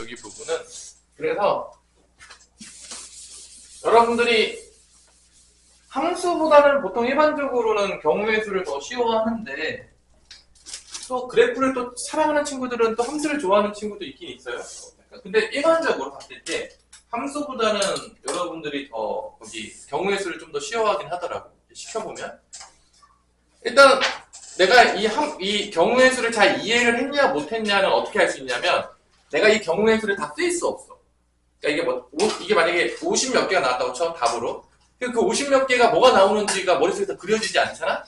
여기 부분은. 그래서 여러분들이 함수보다는 보통 일반적으로는 경우의 수를 더 쉬워하는데, 또 그래프를 또 사랑하는 친구들은 또 함수를 좋아하는 친구도 있긴 있어요. 근데 일반적으로 봤을 때 함수보다는 여러분들이 더 거기 경우의 수를 좀 더 쉬워하긴 하더라고. 시켜보면 일단 내가 이 경우의 수를 잘 이해를 했냐 못했냐는 어떻게 할 수 있냐면, 내가 이 경우의 수를 다 쓸 수 없어. 그러니까 이게 만약에 50 몇 개가 나왔다고 쳐, 답으로. 그 50 몇 개가 뭐가 나오는지가 머릿속에서 그려지지 않잖아?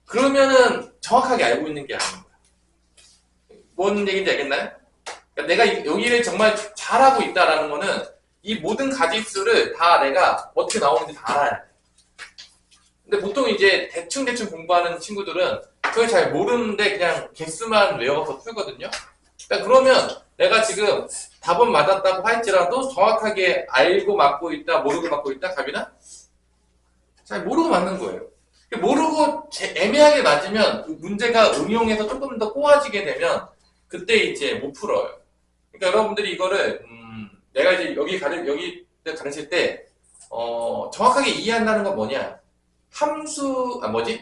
그러면은 정확하게 알고 있는 게 아닌 거야. 뭔 얘기인지 알겠나요? 그러니까 내가 여기를 정말 잘하고 있다라는 거는 이 모든 가짓수를 다 내가 어떻게 나오는지 다 알아야 돼. 근데 보통 이제 대충 공부하는 친구들은 그걸 잘 모르는데 그냥 개수만 외워서 풀거든요. 그러니까 그러면 내가 지금 답은 맞았다고 할지라도 정확하게 알고 맞고 있다, 모르고 맞고 있다, 답이나? 잘 모르고 맞는 거예요. 모르고 애매하게 맞으면 문제가 응용해서 조금 더 꼬아지게 되면 그때 이제 못 풀어요. 그러니까 여러분들이 이거를 내가 이제 여기 가르칠 때 정확하게 이해한다는 건 뭐냐?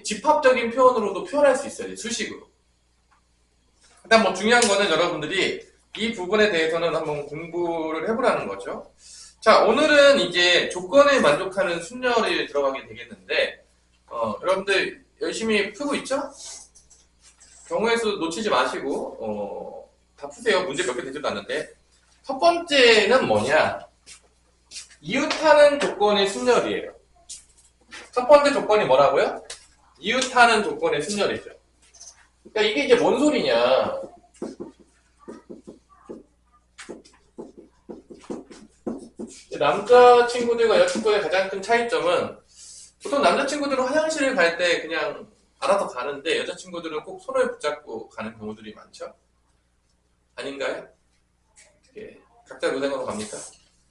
집합적인 표현으로도 표현할 수 있어요. 수식으로. 일단 뭐 중요한 거는 여러분들이 이 부분에 대해서는 한번 공부를 해보라는 거죠. 자, 오늘은 이제 조건에 만족하는 순열이 들어가게 되겠는데, 여러분들 열심히 풀고 있죠? 경우의 수 놓치지 마시고, 다 푸세요. 문제 몇 개 되지도 않는데. 첫 번째는 뭐냐? 이웃하는 조건의 순열이에요. 첫 번째 조건이 뭐라고요? 이웃하는 조건의 순열이죠. 그러니까 이게 이제 뭔 소리냐? 남자친구들과 여자친구의 가장 큰 차이점은, 보통 남자친구들은 화장실을 갈 때 그냥 알아서 가는데 여자친구들은 꼭 손을 붙잡고 가는 경우들이 많죠? 아닌가요? 예, 각자 노생으로 갑니까?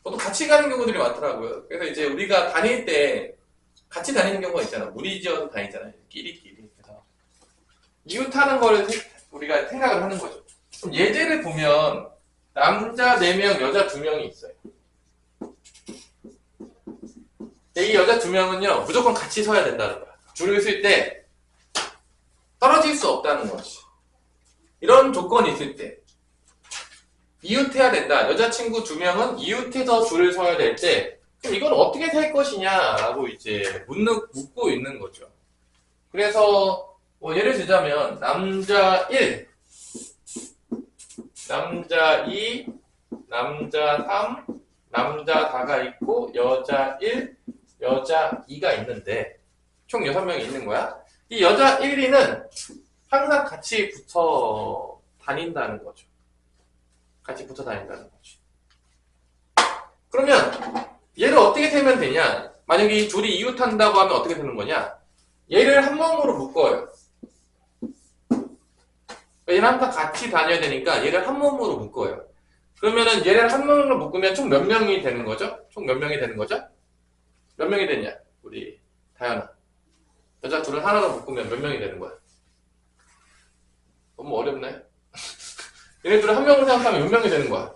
보통 같이 가는 경우들이 많더라고요. 그래서 이제 우리가 다닐 때 같이 다니는 경우가 있잖아. 무리지어서 다니잖아요. 끼리끼리. 그래서 이웃하는 거를 우리가 생각을 하는 거죠. 그럼 예제를 보면 남자 4명, 여자 2명이 있어요. 이 여자 2명은요, 무조건 같이 서야 된다는 거야. 줄을 쓸 때 떨어질 수 없다는 거지. 이런 조건이 있을 때 이웃해야 된다. 여자친구 2명은 이웃해서 줄을 서야 될 때, 그럼 이건 어떻게 살 것이냐라고 이제 묻고 있는 거죠. 그래서 뭐 예를 들자면 남자 1, 남자 2, 남자 3, 남자 4가 있고 여자 1, 여자 2가 있는데 총 6명이 있는 거야. 이 여자 1, 2는 항상 같이 붙어 다닌다는 거죠. 같이 붙어 다닌다는 거죠. 그러면 얘를 어떻게 세면 되냐? 만약에 이 둘이 이웃한다고 하면 어떻게 되는 거냐? 얘를 한 몸으로 묶어요. 얘는 항상 같이 다녀야 되니까 얘를 한 몸으로 묶어요. 그러면은 얘를 한 몸으로 묶으면 총 몇 명이 되는 거죠? 총 몇 명이 되는 거죠? 몇 명이 되냐? 우리 다현아. 여자 둘을 하나로 묶으면 몇 명이 되는 거야? 너무 어렵나요? 얘네들을 한 명으로 생각하면 몇 명이 되는 거야?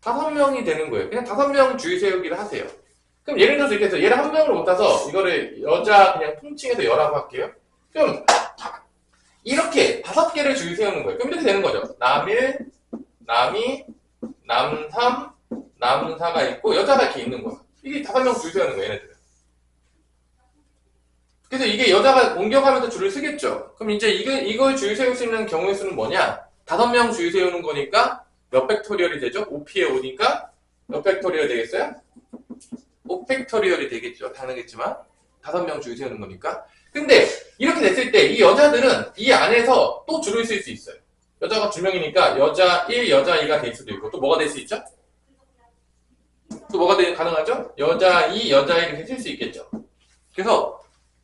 5명이 되는 거예요. 그냥 5명 주의 세우기를 하세요. 그럼 예를 들어서 이렇게 해서 얘를 한 명으로 못타서 이거를 여자 그냥 통칭해서 여라고 할게요. 그럼 이렇게 5개를 주의 세우는 거예요. 그럼 이렇게 되는 거죠. 남 1, 남 2, 남 3, 남 4가 있고 여자가 이렇게 있는 거야. 이게 5명 줄 세우는 거예요, 얘네들은. 그래서 이게 여자가 공격하면서 줄을 쓰겠죠. 그럼 이제 이걸 줄 세울 수 있는 경우의 수는 뭐냐? 5명 줄 세우는 거니까 몇 팩토리얼이 되죠? 5p의 5니까 몇 팩토리얼 되겠어요? 5팩토리얼이 되겠죠. 당연하겠지만 5명 줄 세우는 거니까. 근데 이렇게 됐을 때 이 여자들은 이 안에서 또 줄을 쓸 수 있어요. 여자가 2명이니까 여자 1, 여자 2가 될 수도 있고 또 뭐가 될 수 있죠? 또 뭐가 가능하죠? 여자 2, 여자 1 이렇게 쓸 수 있겠죠. 그래서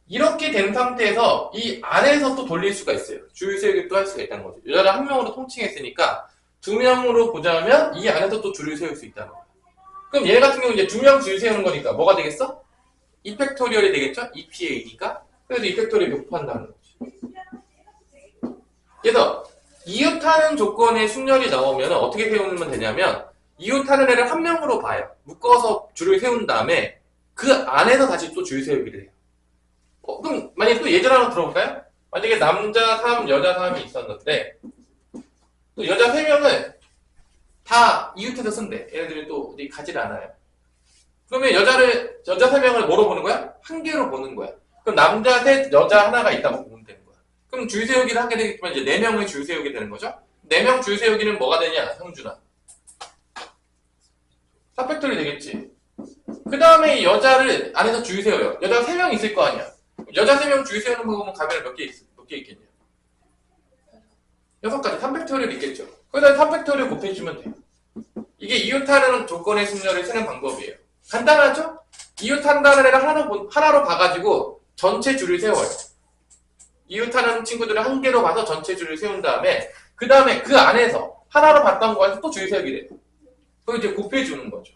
이렇게 된 상태에서 이 안에서 또 돌릴 수가 있어요. 줄 세우기 또 할 수가 있다는 거죠. 여자를 한 명으로 통칭했으니까 2명으로 보자면 이 안에서 또 줄을 세울 수 있다는 거예요. 그럼 얘 같은 경우는 이제 2명 줄 세우는 거니까 뭐가 되겠어? 2팩토리얼이 되겠죠? 2PA니까. 그래서 2팩토리얼 곱한다는 거죠. 그래서 이웃하는 조건의 순열이 나오면 어떻게 세우면 되냐면 이웃하는 애를 한 명으로 봐요. 묶어서 줄을 세운 다음에 그 안에서 다시 또 줄 세우기를 해요. 그럼 만약에 또 예절 하나 들어볼까요? 만약에 남자 3, 여자 3이 있었는데 또 여자 3명을 다 이웃해서 쓴대. 얘네들이 또 어디 가지를 않아요. 그러면 여자 3명을 뭐로 보는 거야? 한 개로 보는 거야. 그럼 남자 셋, 여자 하나가 있다고 보면 되는 거야. 그럼 줄 세우기를 하게 되겠지만 이제 4명의 줄 세우게 되는 거죠. 4명 줄 세우기는 뭐가 되냐, 성준아? 4팩토리 되겠지. 그 다음에 여자를 안에서 줄 세워요. 여자가 3명 있을 거 아니야. 여자 3명 줄 세우는 거 보면 가면을 몇 개 있겠냐? 6가지, 3팩토리를 있겠죠. 거기다 3팩토리를 곱해주면 돼요. 이게 이웃하는 조건의 순열을 세는 방법이에요. 간단하죠? 이웃한다는 애를 하나로 봐가지고 전체 줄을 세워요. 이웃하는 친구들을 한 개로 봐서 전체 줄을 세운 다음에 그 다음에 그 안에서 하나로 봤던 거에서 또 줄 세우게 돼요. 그걸 이제 곱해주는 거죠.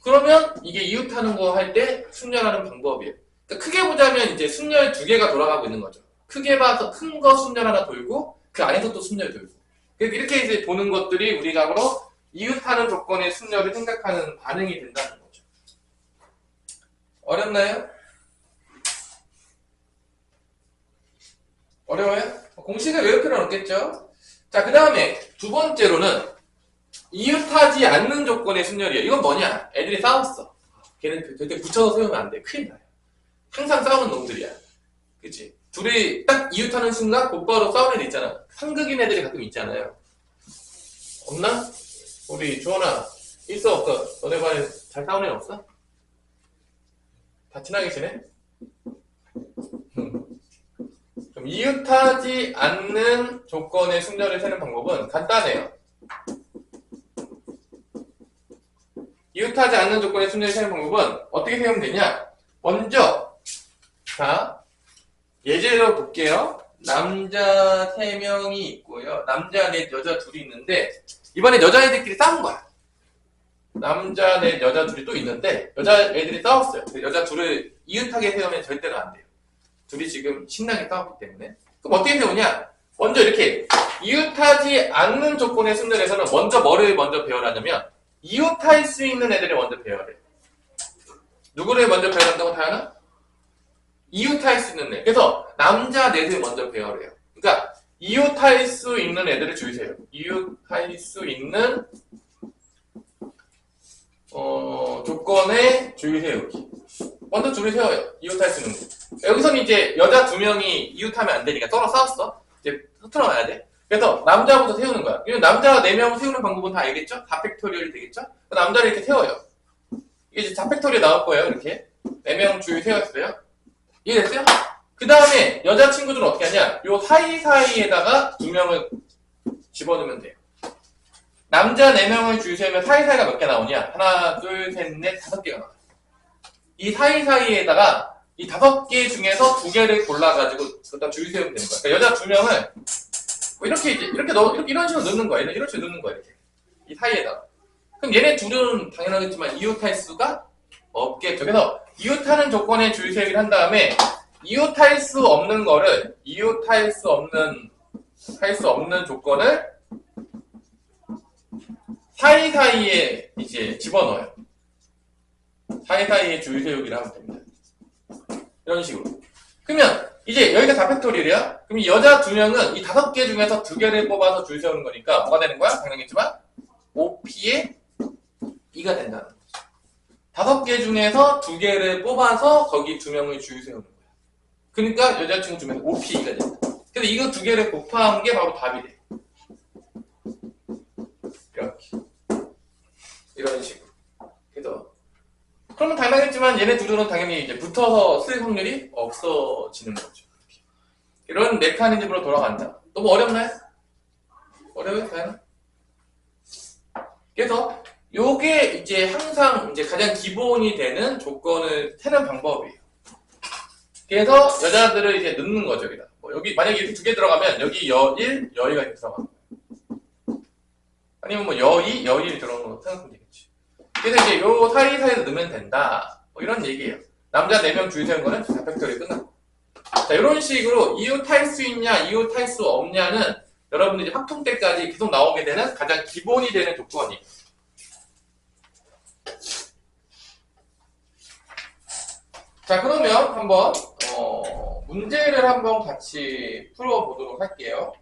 그러면 이게 이웃하는 거 할 때 순열하는 방법이에요. 그러니까 크게 보자면 이제 순열 2개가 돌아가고 있는 거죠. 크게 봐서 큰 거 순열 하나 돌고 그 안에서 또 순열 돌고. 이렇게 이제 보는 것들이 우리가 바로 이웃하는 조건의 순열을 생각하는 반응이 된다는 거죠. 어렵나요? 어려워요? 공식을 외울 필요는 없겠죠? 자, 그 다음에 두 번째로는 이웃하지 않는 조건의 순열이에요. 이건 뭐냐? 애들이 싸웠어. 걔는 절대 붙여서 세우면 안 돼. 큰일 나요. 항상 싸우는 놈들이야. 그치? 둘이 딱 이웃하는 순간 곧바로 싸우는 애 있잖아. 상극인 애들이 가끔 있잖아요. 없나? 우리 주원아, 있어 없어? 너네 반에 잘 싸우는 애 없어? 다 친하게 지내? 그럼 이웃하지 않는 조건의 순열을 세는 방법은 간단해요. 이웃하지 않는 조건의 순열을 세는 방법은 어떻게 세우면 되냐? 먼저, 자, 예제로 볼게요. 남자 3명이 있고요. 남자 넷, 여자 둘이 있는데 이번에 여자애들끼리 싸운 거야. 남자 넷, 여자 둘이 또 있는데 여자애들이 싸웠어요. 여자 둘을 이웃하게 세우면 절대로 안 돼요. 둘이 지금 신나게 싸웠기 때문에. 그럼 어떻게 세우냐? 먼저 이렇게 이웃하지 않는 조건의 순열에서는 먼저 뭐를 먼저 배열하냐면 이웃할 수 있는 애들을 먼저 배열해. 누구를 먼저 배열한다고 다현아? 이웃할 수 있는 애. 그래서 남자 넷을 먼저 배열해요. 그러니까 이웃할 수 있는 애들을 줄 세요. 이웃할 수 있는 조건의 줄 세우기. 먼저 줄을 세워요. 이웃할 수 있는 거. 여기서는 이제 여자 2명이 이웃하면 안 되니까 서로 싸웠어. 이제 흐트러놔야 돼. 그래서 남자부터 세우는 거야. 그리고 남자 4명 세우는 방법은 다 알겠죠? 4팩토리얼이 되겠죠? 남자를 이렇게 세워요. 이게 이제 4팩토리얼 나올 거예요. 이렇게 4명 줄 세웠어요. 이해됐어요? 그 다음에 여자친구들은 어떻게 하냐? 요 사이사이에다가 2명을 집어넣으면 돼요. 남자 4명을 줄 세우면 사이사이가 몇 개 나오냐? 하나, 둘, 셋, 넷, 5개가 나와요. 이 사이사이에다가 이 5개 중에서 2개를 골라가지고 그다음 줄 세우면 되는 거야. 그러니까 여자 2명을 뭐 이렇게 이런 식으로 넣는 거야. 이런 식으로 넣는 거야. 이렇게. 이 사이에다가. 그럼 얘네 둘은 당연하겠지만 이웃할 수가 없겠죠. 그래서 이웃하는 조건에 줄 세우기를 한 다음에 이웃할 수 없는 거를 이웃할 수 없는 조건을 사이사이에 이제 집어넣어요. 사이사이에 줄 세우기를 하면 됩니다. 이런 식으로. 그러면 이제 여기가 4팩토리얼이야. 그럼 이 여자 2명은 이 5개 중에서 2개를 뽑아서 줄 세우는 거니까 뭐가 되는 거야? 당연하겠지만 5P의 2가 된다는 거죠. 5개 중에서 2개를 뽑아서 거기 2명을 줄 세우는 거야. 그러니까 여자친구 중에서 5P2가 된다. 그래서 이거 2개를 곱한 게 바로 답이 돼. 이렇게. 이런 식으로. 그래서 그러면 당연하겠지만 얘네 둘은 당연히 이제 붙어서 쓸 확률이 없어지는 거죠. 이런 메커니즘으로 돌아간다. 너무 어렵나요? 어려워요? 다현아? 그래서 요게 이제 항상 이제 가장 기본이 되는 조건을 세는 방법이에요. 그래서 여자들을 이제 넣는 거죠, 여기다. 뭐 여기 만약에 이렇게 2개 들어가면 여기 여1, 여2가 이렇게 들어가는 거예요. 아니면 뭐 여2, 여1 들어가는 거 생각하면 되겠지. 그래서 이제 요 사이사이에 넣으면 된다. 뭐 이런 얘기예요. 남자 4명 줄 세운 거는 4팩토리 끝나고. 자, 이런 식으로 이웃할 수 있냐, 이웃할 수 없냐는 여러분들이 확통 때까지 계속 나오게 되는 가장 기본이 되는 조건이에요. 자, 그러면 한번 문제를 한번 같이 풀어보도록 할게요.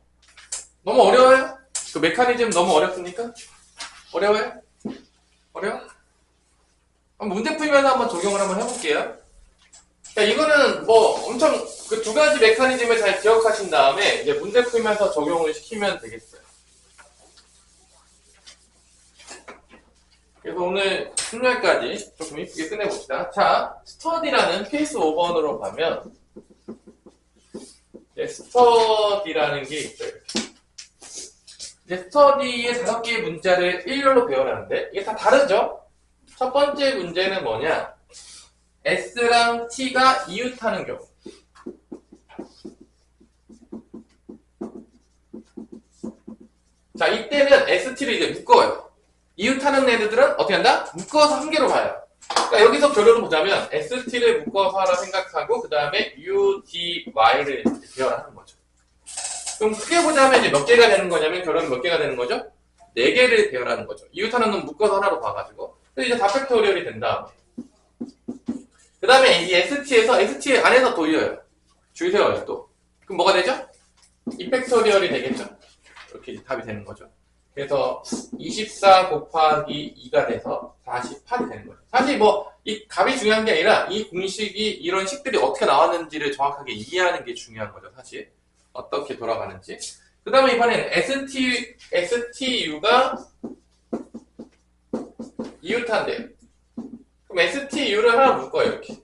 너무 어려워요? 그 메커니즘 너무 어렵습니까? 어려워요? 어려워? 한번 문제 풀면서 한번 적용을 한번 해볼게요. 자, 이거는 뭐 엄청 그 두 가지 메커니즘을 잘 기억하신 다음에 이제 문제 풀면서 적용을 시키면 되겠어요. 그래서 오늘 수요일까지 조금 이쁘게 끝내봅시다. 자, 스터디라는 케이스 5번으로 가면 스터디라는 게 있어요. 이제 스터디의 5개의 문자를 일렬로 배워라는데 이게 다 다르죠? 첫 번째 문제는 뭐냐? S랑 T가 이웃하는 경우. 자, 이때는 ST를 이제 묶어요. 이웃하는 애들은 어떻게 한다? 묶어서 한 개로 봐요. 그러니까 여기서 결론을 보자면 ST를 묶어서 하라 생각하고 그 다음에 UDY를 배열하는 거죠. 그럼 크게 보자면 이제 몇 개가 되는 거냐면 결론은 몇 개가 되는 거죠? 4개를 배열하는 거죠. 이웃하는 놈 묶어서 하나로 봐가지고. 그래서 이제 다 팩토리얼이 된 다음에 그 다음에 이 ST에서 ST 안에서 도이어요. 줄 세워요 또. 그럼 뭐가 되죠? 2팩토리얼이 되겠죠? 이렇게 답이 되는 거죠. 그래서 24 곱하기 2가 돼서 48이 되는 거죠. 사실 뭐 이 값이 중요한 게 아니라 이 공식이 이런 식들이 어떻게 나왔는지를 정확하게 이해하는 게 중요한 거죠. 사실 어떻게 돌아가는지. 그 다음에 이번엔 STU가 이웃한대요. 그럼 STU를 하나 묶어요 이렇게.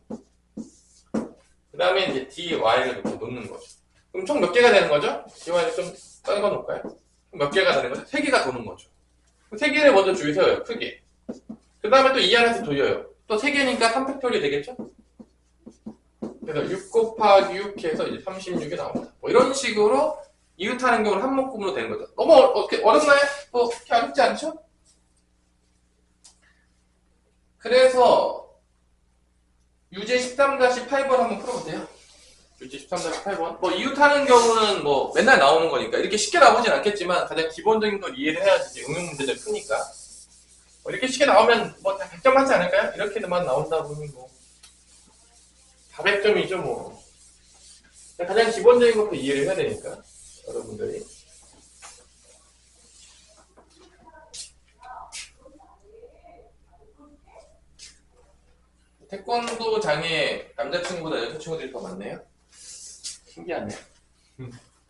그 다음에 이제 DY를 놓는 거죠. 그럼 총 몇 개가 되는 거죠? DY를 좀 떨궈 놓을까요? 몇 개가 되는 거죠? 3개가 도는 거죠. 3개를 먼저 줄 세워요, 크게. 그 다음에 또 이 안에서 돌려요. 또 3개니까 3팩토리 되겠죠? 그래서 6 곱하기 6 해서 이제 36이 나옵니다. 뭐 이런 식으로 이웃하는 경우는 한 묶음으로 되는 거죠. 너무 어렵나요? 뭐, 그렇게 어렵지 않죠? 그래서 유제 13-8번 한번 풀어보세요. 유제 13-8번. 뭐 이웃하는 경우는 뭐 맨날 나오는 거니까 이렇게 쉽게 나오진 않겠지만 가장 기본적인 걸 이해를 해야지 응용 문제들 크니까. 뭐 이렇게 쉽게 나오면 뭐 다 100점 맞지 않을까요? 이렇게만 나온다 보니 뭐 다 100점이죠 뭐. 가장 기본적인 것도 이해를 해야 되니까 여러분들이. 태권도 장애 남자친구보다 여자친구들이 더 많네요. 신기하네.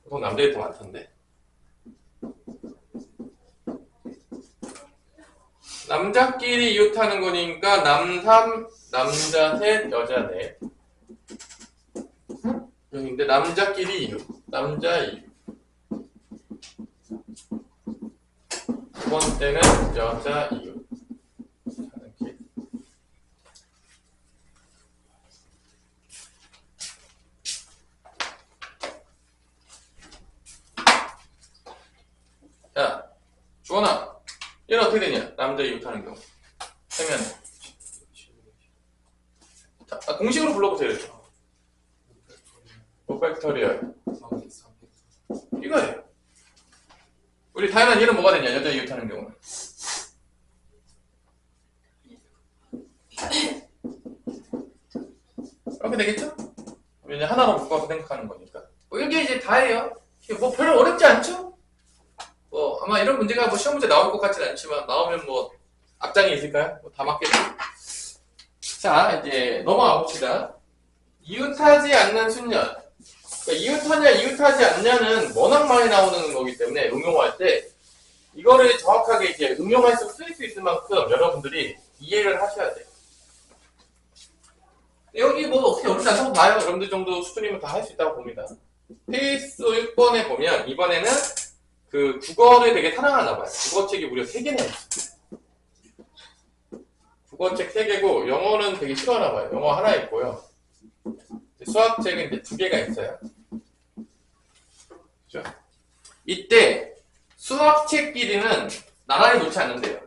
보통 남자들이 더 많던데. 남자끼리 이웃하는 거니까 남3, 남자 셋, 여자 넷. 근데 남자끼리 이웃, 남자 이웃. 두 번째는 여자 이웃. 자, 주원아, 얘는 어떻게 되냐? 남자 이웃하는 경우. 세면. 자, 공식으로 불러보세요. 오팩토리얼. 이거예요. 우리 다양한 얘는 뭐가 되냐? 여자 이웃하는 경우는. 이렇게 되겠죠? 왜냐 하나로 묶어서 생각하는 거니까. 뭐 이게 이제 다예요. 뭐 별로 어렵지 않죠? 뭐 아마 이런 문제가 뭐 시험 문제 나올 것 같지는 않지만 나오면 뭐 앞장이 있을까요? 뭐 다 맞겠죠? 자, 이제 넘어가 봅시다. 이웃하지 않는 순년. 그러니까 이웃하냐 이웃하지 않냐는 워낙 많이 나오는 거기 때문에 응용할 때 이거를 정확하게 이제 응용할 쓸 수 있을 만큼 여러분들이 이해를 하셔야 돼요. 여기 뭐 어떻게 어렵지 않다고 봐요. 여러분들 정도 수준이면 다 할 수 있다고 봅니다. 페이스 6번에 보면 이번에는 그 국어를 되게 사랑하나 봐요. 국어책이 무려 3개나 있어요. 국어책 3개고 영어는 되게 싫어하나 봐요. 영어 하나 있고요. 수학책은 이제 2개가 있어요. 그죠? 이때 수학책끼리는 나란히 놓지 않는데요.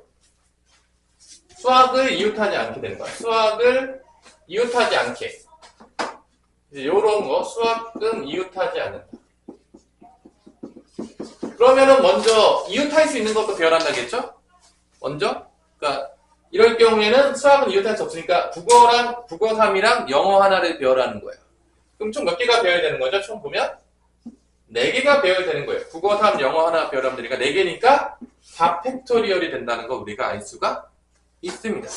수학을 이웃하지 않게 되는 거예요. 수학을 이웃하지 않게. 요런 거 수학은 이웃하지 않는다. 그러면은 먼저 이웃할 수 있는 것도 배열한다겠죠? 먼저? 그러니까 이럴 경우에는 수학은 이웃할 수 없으니까 국어 3이랑 영어 하나를 배열하는 거예요. 그럼 총 몇 개가 배열되는 거죠? 총 보면 4개가 배열되는 거예요. 국어 3, 영어 하나 배열하면 되니까 4개니까 4 팩토리얼이 된다는 거 우리가 알 수가 있습니다.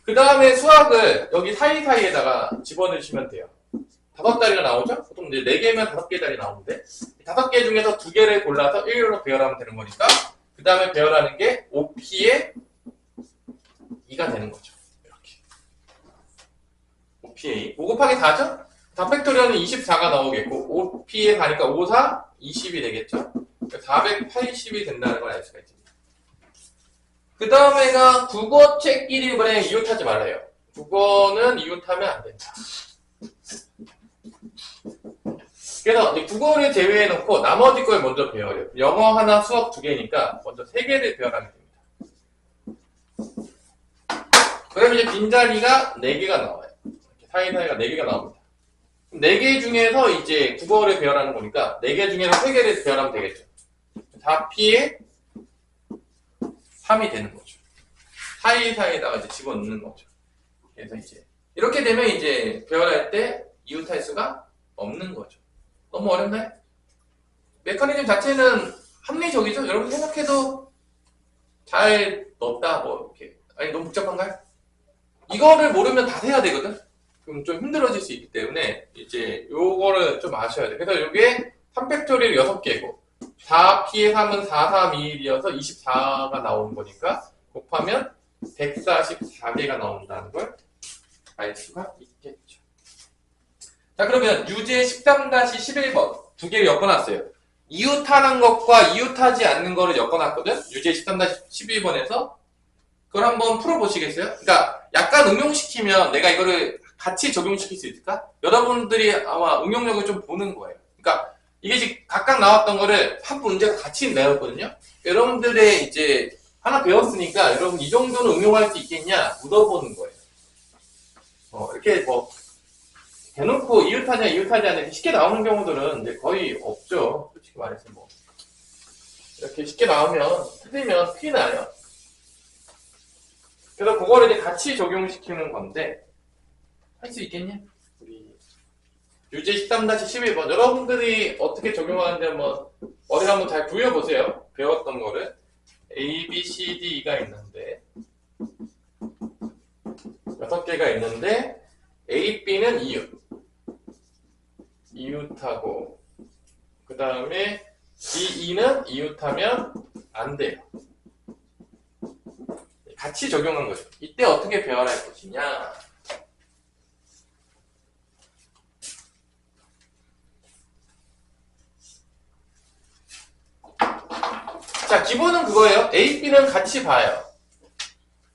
그 다음에 수학을 여기 사이사이에다가 집어넣으시면 돼요. 5자리가 나오죠? 보통 이제 4개면 5개 자리 나오는데 5개 중에서 2개를 골라서 1로 배열하면 되는 거니까 그 다음에 배열하는 게 5p의 2가 되는 거죠. 이렇게 5p의 2. 5 곱하기 4죠? 4 팩토리얼은 24가 나오겠고 5p의 4니까 5, 4, 20이 되겠죠? 480이 된다는 걸 알 수가 있습니다. 그 다음에가 국어책끼리 이번에 이웃하지 말아요. 국어는 이웃하면 안 된다. 그래서 이제 국어를 제외해놓고 나머지 걸 먼저 배워요. 영어 하나, 수학 2개니까 먼저 3개를 배워가면 됩니다. 그러면 이제 빈자리가 4개가 나와요. 사이사이가 4개가 나옵니다. 4개 중에서 이제 국어를 배열하는 거니까 4개 중에서 3개를 배열하면 되겠죠. 4p의 3이 되는 거죠. 사이사이에다가 이제 집어넣는 거죠. 그래서 이제 이렇게 되면 이제 배열할 때 이웃할 수가 없는 거죠. 너무 어렵나요? 메커니즘 자체는 합리적이죠? 여러분 생각해도 잘 넣었다, 뭐, 이렇게. 아니, 너무 복잡한가요? 이거를 모르면 다 세야 되거든? 그럼 좀 힘들어질 수 있기 때문에, 이제, 요거를 좀 아셔야 돼요. 그래서 요게 3팩토리얼 6개고, 4p의 3은 4, 3, 2, 1이어서 24가 나오는 거니까, 곱하면 144개가 나온다는 걸 알 수가 있겠죠. 자, 그러면 유제 13-11번 2개를 엮어놨어요. 이웃하는 것과 이웃하지 않는 거를 엮어놨거든? 유제 13-12번에서 그걸 한번 풀어보시겠어요? 그러니까 약간 응용시키면 내가 이거를 같이 적용시킬 수 있을까? 여러분들이 아마 응용력을 좀 보는 거예요. 그러니까 이게 지금 각각 나왔던 거를 한 문제가 같이 내었거든요? 여러분들의 이제 하나 배웠으니까 여러분 이 정도는 응용할 수 있겠냐? 묻어보는 거예요. 이렇게 뭐 대놓고 이웃하냐 이웃하지 않냐 쉽게 나오는 경우들은 이제 거의 없죠. 솔직히 말해서 뭐 이렇게 쉽게 나오면 틀리면 큰일 나요. 그래서 그거를 이제 같이 적용시키는 건데 할 수 있겠냐? 우리 유제 13-11번 여러분들이 어떻게 적용하는지 한번 머리를 한번 잘 굴려보세요. 배웠던 거를 A, B, C, D가 있는데 6개가 있는데 A, B는 이웃하고 그 다음에 D, E는 이웃하면 안 돼요. 같이 적용한 거죠. 이때 어떻게 배열할 것이냐? 자, 기본은 그거예요. A, B는 같이 봐요.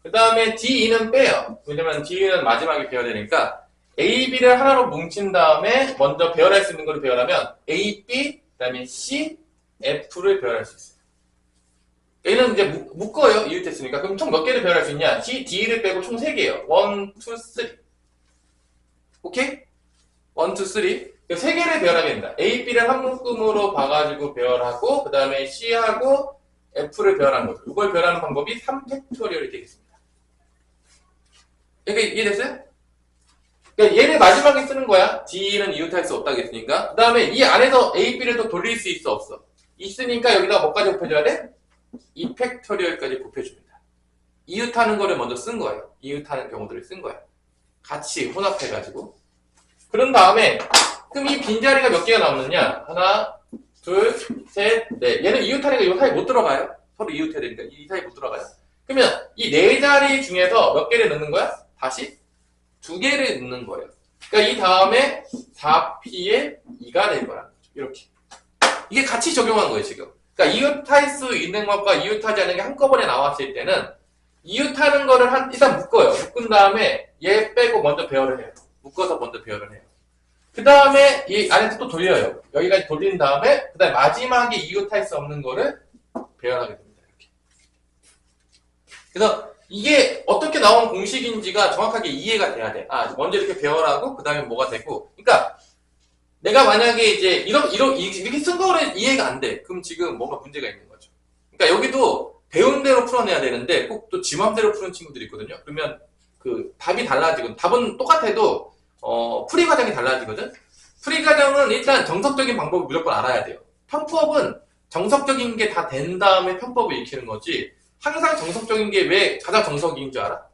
그 다음에 D, E는 빼요. 왜냐면 D, E는 마지막에 배열되니까 A, B를 하나로 뭉친 다음에 먼저 배열할 수 있는 걸 배열하면 A, B, 그 다음에 C, F를 배열할 수 있어요. 얘는 이제 묶어요. 이웃했으니까. 그럼 총 몇 개를 배열할 수 있냐? C, D를 빼고 총 3개예요. 1, 2, 3. 오케이? 1, 2, 3. 3개를 배열하게 된다. A, B를 한 묶음으로 봐가지고 배열하고 그 다음에 C하고 F를 배열하는 거죠. 이걸 배열하는 방법이 3팩토리얼이 되겠습니다. 이게 이해됐어요? 그러니까 얘를 마지막에 쓰는 거야. D는 이웃할 수 없다고 했으니까. 그 다음에 이 안에서 A, B를 또 돌릴 수 있어 없어? 있으니까 여기다가 뭐까지 곱해줘야 돼? 2팩토리얼까지 곱해줍니다. 이웃하는 거를 먼저 쓴 거예요. 이웃하는 경우들을 쓴 거야. 같이 혼합해가지고. 그런 다음에 그럼 이 빈자리가 몇 개가 남느냐? 하나, 둘, 셋, 넷. 얘는 이웃하니까 이 사이에 못 들어가요. 서로 이웃해야 되니까 이 사이에 못 들어가요. 그러면 이 4자리 중에서 몇 개를 넣는 거야? 다시 2개를 넣는 거예요. 그러니까 이 다음에 4p의 2가 될 거라는 거죠. 이렇게. 이게 같이 적용한 거예요, 지금. 그러니까 이웃할 수 있는 것과 이웃하지 않는 게 한꺼번에 나왔을 때는 이웃하는 거를 일단 묶어요. 묶은 다음에 얘 빼고 먼저 배열을 해요. 묶어서 먼저 배열을 해요. 그 다음에 이 안에서 또 돌려요. 여기까지 돌린 다음에 그 다음에 마지막에 이웃할 수 없는 거를 배열하게 됩니다. 이렇게. 그래서 이게 어떻게 나온 공식인지가 정확하게 이해가 돼야 돼. 먼저 이렇게 배열하고 그 다음에 뭐가 되고. 그러니까 내가 만약에 이제 이렇게 쓴 거를 이해가 안 돼. 그럼 지금 뭔가 문제가 있는 거죠. 그러니까 여기도 배운 대로 풀어내야 되는데 꼭 또 지 맘대로 푸는 친구들이 있거든요. 그러면 그 답이 달라지고 답은 똑같아도 풀이 과정이 달라지거든. 풀이 과정은 일단 정석적인 방법을 무조건 알아야 돼요. 편법은 정석적인 게 다 된 다음에 편법을 익히는 거지. 항상 정석적인 게 왜 가장 정석인 줄 알아?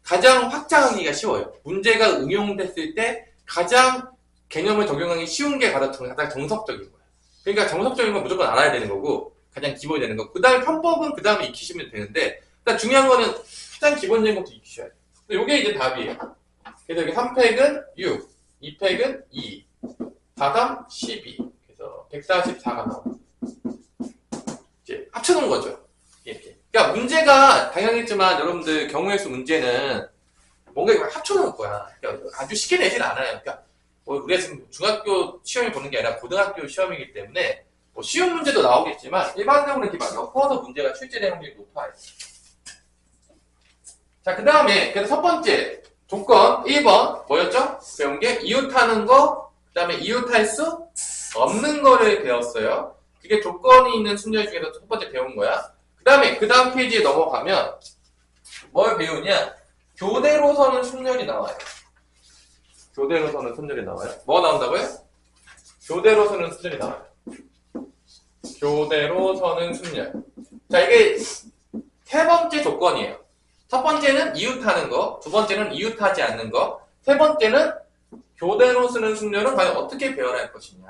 가장 확장하기가 쉬워요. 문제가 응용됐을 때 가장 개념을 적용하기 쉬운 게 가장 정석적인 거야. 그러니까 정석적인 건 무조건 알아야 되는 거고 가장 기본이 되는 거고 그 다음에 편법은 그 다음에 익히시면 되는데 일단 중요한 거는 가장 기본적인 것도 익히셔야 돼요. 이게 이제 답이에요. 그래서 여기 3팩은 6, 2팩은 2, 4, 3, 12 그래서 144가 나와요. 이제 합쳐놓은 거죠. 이렇게. 그러니까 문제가 당연했지만 여러분들 경우의 수 문제는 뭔가 이걸 합쳐놓을 거야. 그러니까 아주 쉽게 내진 않아요. 그러니까 우리가 지금 중학교 시험이 보는 게 아니라 고등학교 시험이기 때문에 뭐 쉬운 문제도 나오겠지만 일반적으로 이렇게 막 엮어서 문제가 출제되는 확률이 높아요. 자, 그 다음에 그래서 첫 번째 조건 1번 뭐였죠? 배운 게 이웃하는 거, 그 다음에 이웃할 수 없는 거를 배웠어요. 그게 조건이 있는 순열 중에서 첫 번째 배운 거야. 그 다음에 그 다음 페이지에 넘어가면 뭘 배우냐? 교대로서는 순열이 나와요. 교대로서는 순열이 나와요. 뭐 나온다고요? 교대로서는 순열이 나와요. 교대로서는 순열. 자, 이게 세 번째 조건이에요. 첫 번째는 이웃하는 거, 두 번째는 이웃하지 않는 거, 세 번째는 교대로 쓰는 순열은 과연 어떻게 배열할 것이냐.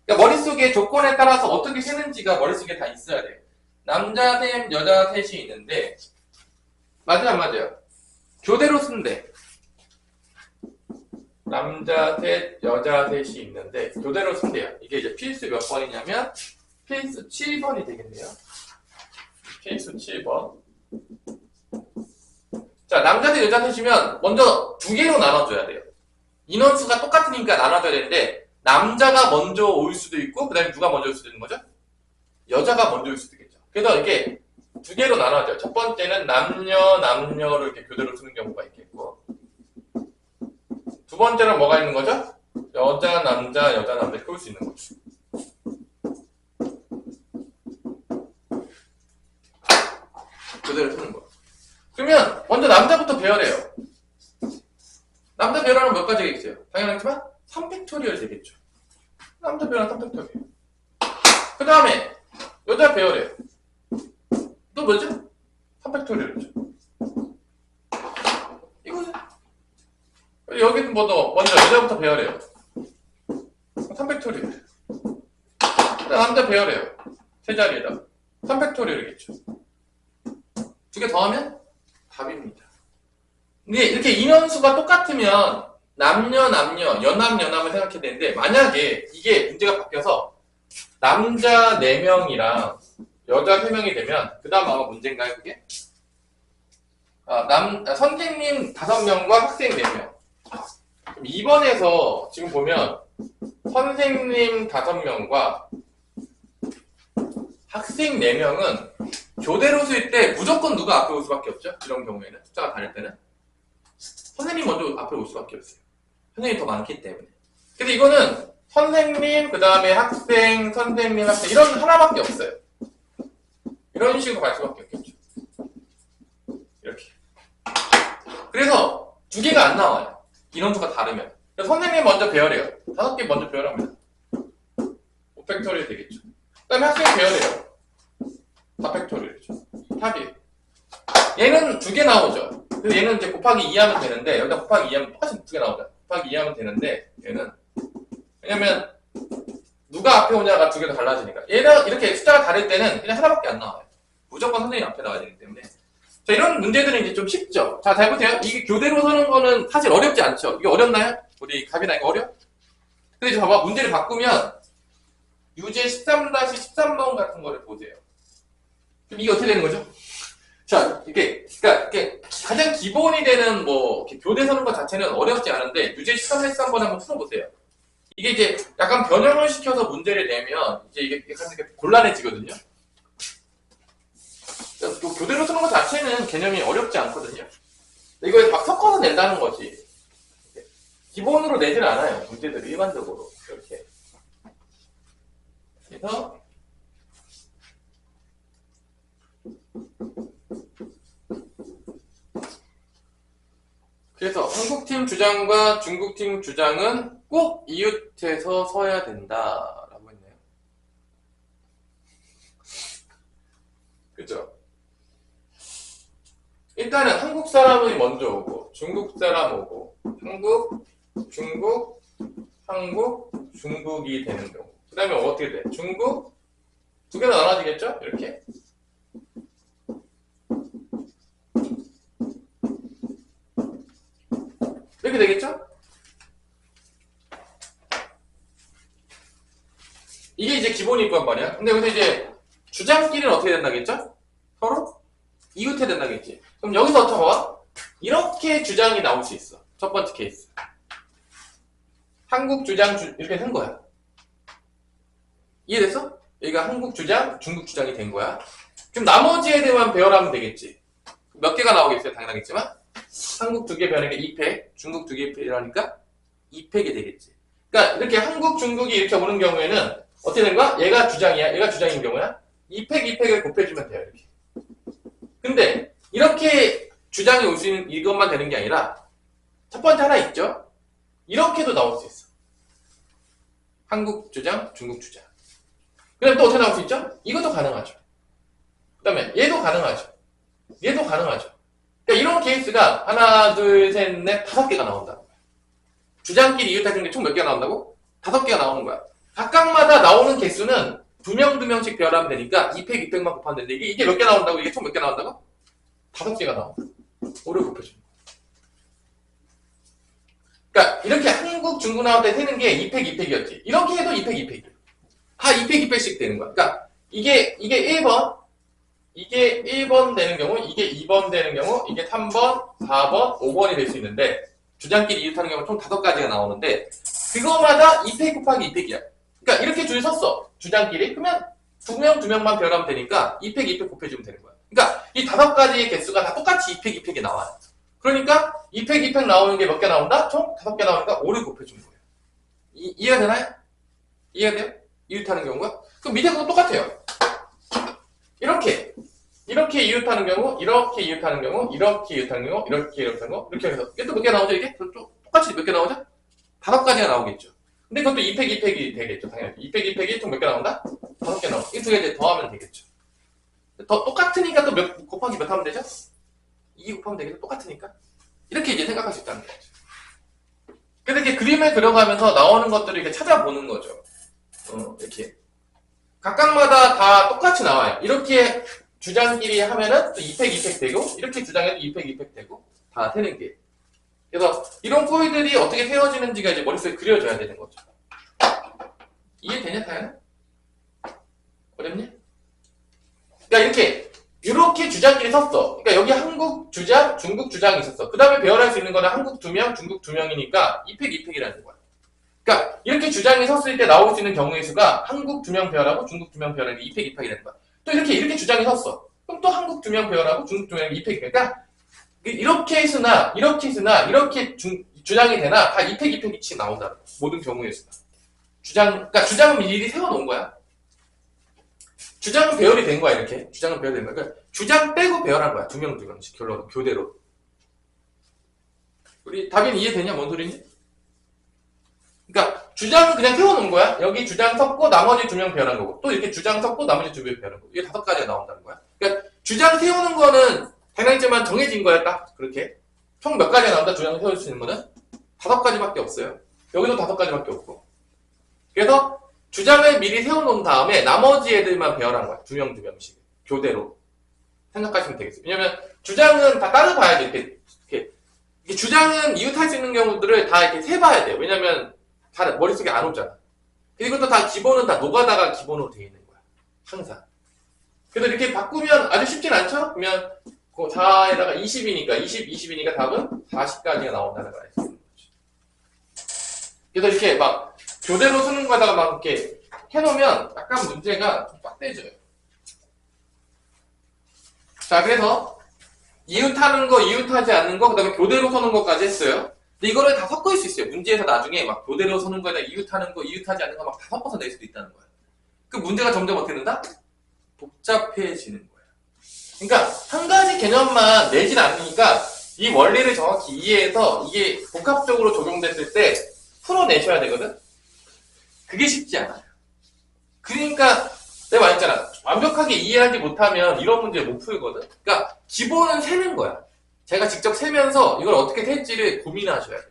그러니까 머릿속에 조건에 따라서 어떻게 쓰는지가 머릿속에 다 있어야 돼요. 남자 셋, 여자 셋이 있는데 맞아요, 안 맞아요? 교대로 쓴대. 남자 셋, 여자 셋이 있는데 교대로 쓴대요. 이게 이제 필수 몇 번이냐면 필수 7번이 되겠네요. 필수 7번. 자, 남자 셋, 여자 셋이면 먼저 두 개로 나눠줘야 돼요. 인원수가 똑같으니까 나눠줘야 되는데 남자가 먼저 올 수도 있고 그 다음에 누가 먼저 올 수도 있는 거죠? 여자가 먼저 올 수도 있겠죠. 그래서 이렇게 두 개로 나눠져요. 첫 번째는 남녀를 이렇게 교대로 쓰는 경우가 있겠고 두 번째는 뭐가 있는 거죠? 여자, 남자 이렇게 올 수 있는 거죠. 교대로 쓰는 거. 그러면 먼저 남자부터 배열해요. 남자 배열하는 몇 가지가 있어요. 당연하지만 3팩토리얼 되겠죠. 남자 배열하는 3팩토리얼. 그 다음에 여자 배열해요. 또 뭐죠? 3팩토리얼이죠. 이거는 여기는 먼저 여자부터 배열해요. 3팩토리얼. 남자 배열해요. 세 자리에다 3팩토리얼이겠죠. 두 개 더하면 답입니다. 근데 이렇게 인원수가 똑같으면 남녀, 연합을 생각해야 되는데 만약에 이게 문제가 바뀌어서 남자 4명이랑 여자 3명이 되면 그 다음 아마 문제인가요 그게? 선생님 5명과 학생 4명. 2번에서 지금 보면 선생님 5명과 학생 4명은 교대로 쓸 때 무조건 누가 앞에 올 수밖에 없죠? 이런 경우에는 숫자가 다를 때는 선생님 먼저 앞에 올 수밖에 없어요. 선생님이 더 많기 때문에. 근데 이거는 선생님, 그 다음에 학생, 선생님, 학생 이런 하나밖에 없어요. 이런 식으로 갈 수밖에 없겠죠. 이렇게. 그래서 두 개가 안 나와요. 인원수가 다르면. 그래서 선생님 먼저 배열해요. 5개 먼저 배열합니다. 5팩토리얼 되겠죠. 그 다음에 학생 배열해요. 4팩토리얼이죠. 답이에요. 얘는 두 개 나오죠. 그래서 얘는 이제 곱하기 2 하면 되는데, 여기다 곱하기 2 하면 똑같이 두 개 나오죠. 곱하기 2 하면 되는데, 얘는. 왜냐면, 누가 앞에 오냐가 두 개가 달라지니까. 얘는 이렇게 숫자가 다를 때는 그냥 하나밖에 안 나와요. 무조건 선생님 앞에 나와야 되기 때문에. 자, 이런 문제들은 이제 좀 쉽죠. 자, 잘 보세요. 이게 교대로 서는 거는 사실 어렵지 않죠. 이게 어렵나요? 우리 갑이나 이거 어려? 근데 이제 봐봐. 문제를 바꾸면, 유제 13-13번 같은 거를 보세요. 그럼 이게 어떻게 되는 거죠? 자, 그러니까 가장 기본이 되는 이렇게 교대 서는 것 자체는 어렵지 않은데, 유제 13-13번 한번 풀어보세요. 이게 이제 약간 변형을 시켜서 문제를 내면, 이제 이게 곤란해지거든요. 또 교대로 쓰는 것 자체는 개념이 어렵지 않거든요. 이걸 막 섞어서 낸다는 거지. 기본으로 내지는 않아요. 문제들이 일반적으로. 이렇게. 그래서 한국팀 주장과 중국팀 주장은 꼭 이웃해서 서야 된다라고 했네요. 그죠? 일단은 한국 사람이 먼저 오고 중국 사람 오고 한국, 중국, 한국, 중국이 되는 경우. 그 다음에 어떻게 돼? 중국 두 개로 나눠지겠죠? 이렇게. 이렇게 되겠죠? 이게 이제 기본일 거란 말이야. 근데 여기서 이제 주장끼리는 어떻게 된다겠죠? 서로 이웃해야 된다겠지. 그럼 여기서 어떻게 봐? 이렇게 주장이 나올 수 있어. 첫 번째 케이스. 한국 주장 이렇게 된 거야. 이해됐어? 여기가 한국 주장, 중국 주장이 된 거야. 그럼 나머지 애들만 배열하면 되겠지. 몇 개가 나오겠어요? 당연하겠지만 한국 두 개 배열하니까 2팩, 중국 두 개 배열하니까 2팩이 되겠지. 그러니까 이렇게 한국, 중국이 이렇게 오는 경우에는 어떻게 되는 거야? 얘가 주장이야. 얘가 주장인 경우야 2팩, 2팩을 곱해주면 돼요. 이렇게. 근데 이렇게 주장이 올 수 있는 이것만 되는 게 아니라 첫 번째 하나 있죠? 이렇게도 나올 수 있어. 한국 주장, 중국 주장. 그 다음에 또 어떻게 나올 수 있죠? 이것도 가능하죠. 그 다음에 얘도 가능하죠. 얘도 가능하죠. 그러니까 이런 케이스가 하나, 둘, 셋, 넷, 5개가 나온다는 거야. 주장끼리 이웃하는 게 총 몇 개가 나온다고? 5개가 나오는 거야. 각각마다 나오는 개수는 2명 배열하면 되니까 2팩, 2팩만 곱하면 되는데 이게 몇 개 나온다고? 이게 총 몇 개 나온다고? 5개가 나온다. 5를 곱해주는 거야. 그러니까 이렇게 한국, 중국 나올 때 세는 게 2팩, 2팩이었지. 이렇게 해도 2팩, 2팩이야. 다 2팩, 2팩씩 되는 거야. 그러니까 이게 1번, 이게 1번 되는 경우, 이게 2번 되는 경우, 이게 3번, 4번, 5번이 될 수 있는데 주장끼리 이웃하는 경우 총 5가지가 나오는데 그거마다 2팩 곱하기 2팩이야. 그러니까 이렇게 줄 섰어. 주장끼리. 그러면 2명만 배열하면 되니까 2팩, 2팩 곱해주면 되는 거야. 그러니까 이 5가지의 개수가 다 똑같이 2팩, 2팩이 나와요. 그러니까 2팩, 2팩 나오는 게 몇 개 나온다? 총 5개 나오니까 5를 곱해주는 거예요. 이해가 되나요? 이해가 돼요? 이웃하는 경우가? 그럼 밑에 것도 똑같아요. 이렇게 이웃하는 경우, 이렇게 이웃하는 경우, 이렇게 이웃하는 경우, 이렇게 이웃하는 경우, 이렇게 해서 이게 또 몇 개 나오죠? 이게? 똑같이 몇 개 나오죠? 5가지가 나오겠죠. 근데 그것도 2팩, 2팩이 되겠죠. 당연히 2팩, 2팩이 총 몇 개 나온다? 5개 나온다. 이 두 개 이제 더하면 되겠죠. 더 똑같으니까 또 몇 곱하기 몇 하면 되죠? 2 곱하면 되겠죠? 똑같으니까. 이렇게 이제 생각할 수 있다는 거죠. 그래서 이렇게 그림을 그려가면서 나오는 것들을 이렇게 찾아보는 거죠. 이렇게. 각각마다 다 똑같이 나와요. 이렇게 주장끼리 하면은 또 2팩, 2팩 되고, 이렇게 주장해도 2팩, 2팩 되고, 다 되는 게. 그래서 이런 꼬이들이 어떻게 세워지는지가 이제 머릿속에 그려져야 되는 거죠. 이해되냐, 다현아? 어렵니? 그러니까 이렇게 주장끼리 섰어. 그러니까 여기 한국 주장, 중국 주장이 있었어. 그 다음에 배열할 수 있는 거는 한국 2명, 중국 2명이니까 2팩, 2팩이라는 거야. 그러니까 이렇게 주장이 섰을 때 나올 수 있는 경우의 수가 한국 2명 배열하고 중국 2명 배열하는 게 2팩, 2팩이라는 거야. 또 이렇게 주장이 섰어. 그럼 또 한국 2명 배열하고 중국 2명이 2팩. 그러니까 이렇게 쓰나 이렇게 주장이 되나 다 2팩, 2팩씩 나온다는 거야. 모든 경우의 수가. 그러니까 주장은 미리 세워놓은 거야. 주장은 배열이 된 거야, 이렇게. 주장은 배열이 된 거야. 그러니까 주장 빼고 배열한 거야. 2명씩 교대로. 우리 답이 이해되냐? 뭔 소리니? 그러니까 주장은 그냥 세워놓은 거야. 여기 주장 섞고 나머지 2명 배열한 거고 또 이렇게 주장 섞고 나머지 2명 배열한 거고 이게 5가지가 나온다는 거야. 그러니까 주장 세우는 거는 당연하지만 정해진 거야. 딱 그렇게 총 몇 가지가 나온다. 주장 세울 수 있는 거는 5가지밖에 없어요. 여기도 5가지밖에 없고. 그래서 주장을 미리 세워놓은 다음에 나머지 애들만 배열한 거야. 2명씩 교대로 생각하시면 되겠어요. 왜냐면 주장은 다 따로 봐야 돼. 이렇게 주장은 이웃할 수 있는 경우들을 다 이렇게 세봐야 돼요. 왜냐면 잘 머릿속에 안 오잖아. 그리고 또 다 기본은 다 노가다가 기본으로 되어 있는 거야. 항상. 그래서 이렇게 바꾸면 아주 쉽진 않죠? 그러면 4에다가 20이니까 답은 40까지가 나온다는 걸 알 수 있는 거죠. 그래서 이렇게 막 교대로 쓰는 거다가 막 이렇게 해놓으면 약간 문제가 좀 빡대져요. 자, 그래서 이웃하는 거, 이웃하지 않는 거, 그 다음에 교대로 서는 것까지 했어요. 근데 이거를 다 섞을 수 있어요. 문제에서 나중에 막 교대로 서는 거에다 이웃하는 거, 이웃하지 않는 거 막 다 섞어서 낼 수도 있다는 거야. 그 문제가 점점 어떻게 된다? 복잡해지는 거야. 그러니까 한 가지 개념만 내진 않으니까 이 원리를 정확히 이해해서 이게 복합적으로 적용됐을 때 풀어내셔야 되거든? 그게 쉽지 않아요. 그러니까 내가 말했잖아. 완벽하게 이해하지 못하면 이런 문제 못 풀거든? 그러니까 기본은 세는 거야. 제가 직접 세면서 이걸 어떻게 셀지를 고민하셔야 돼요.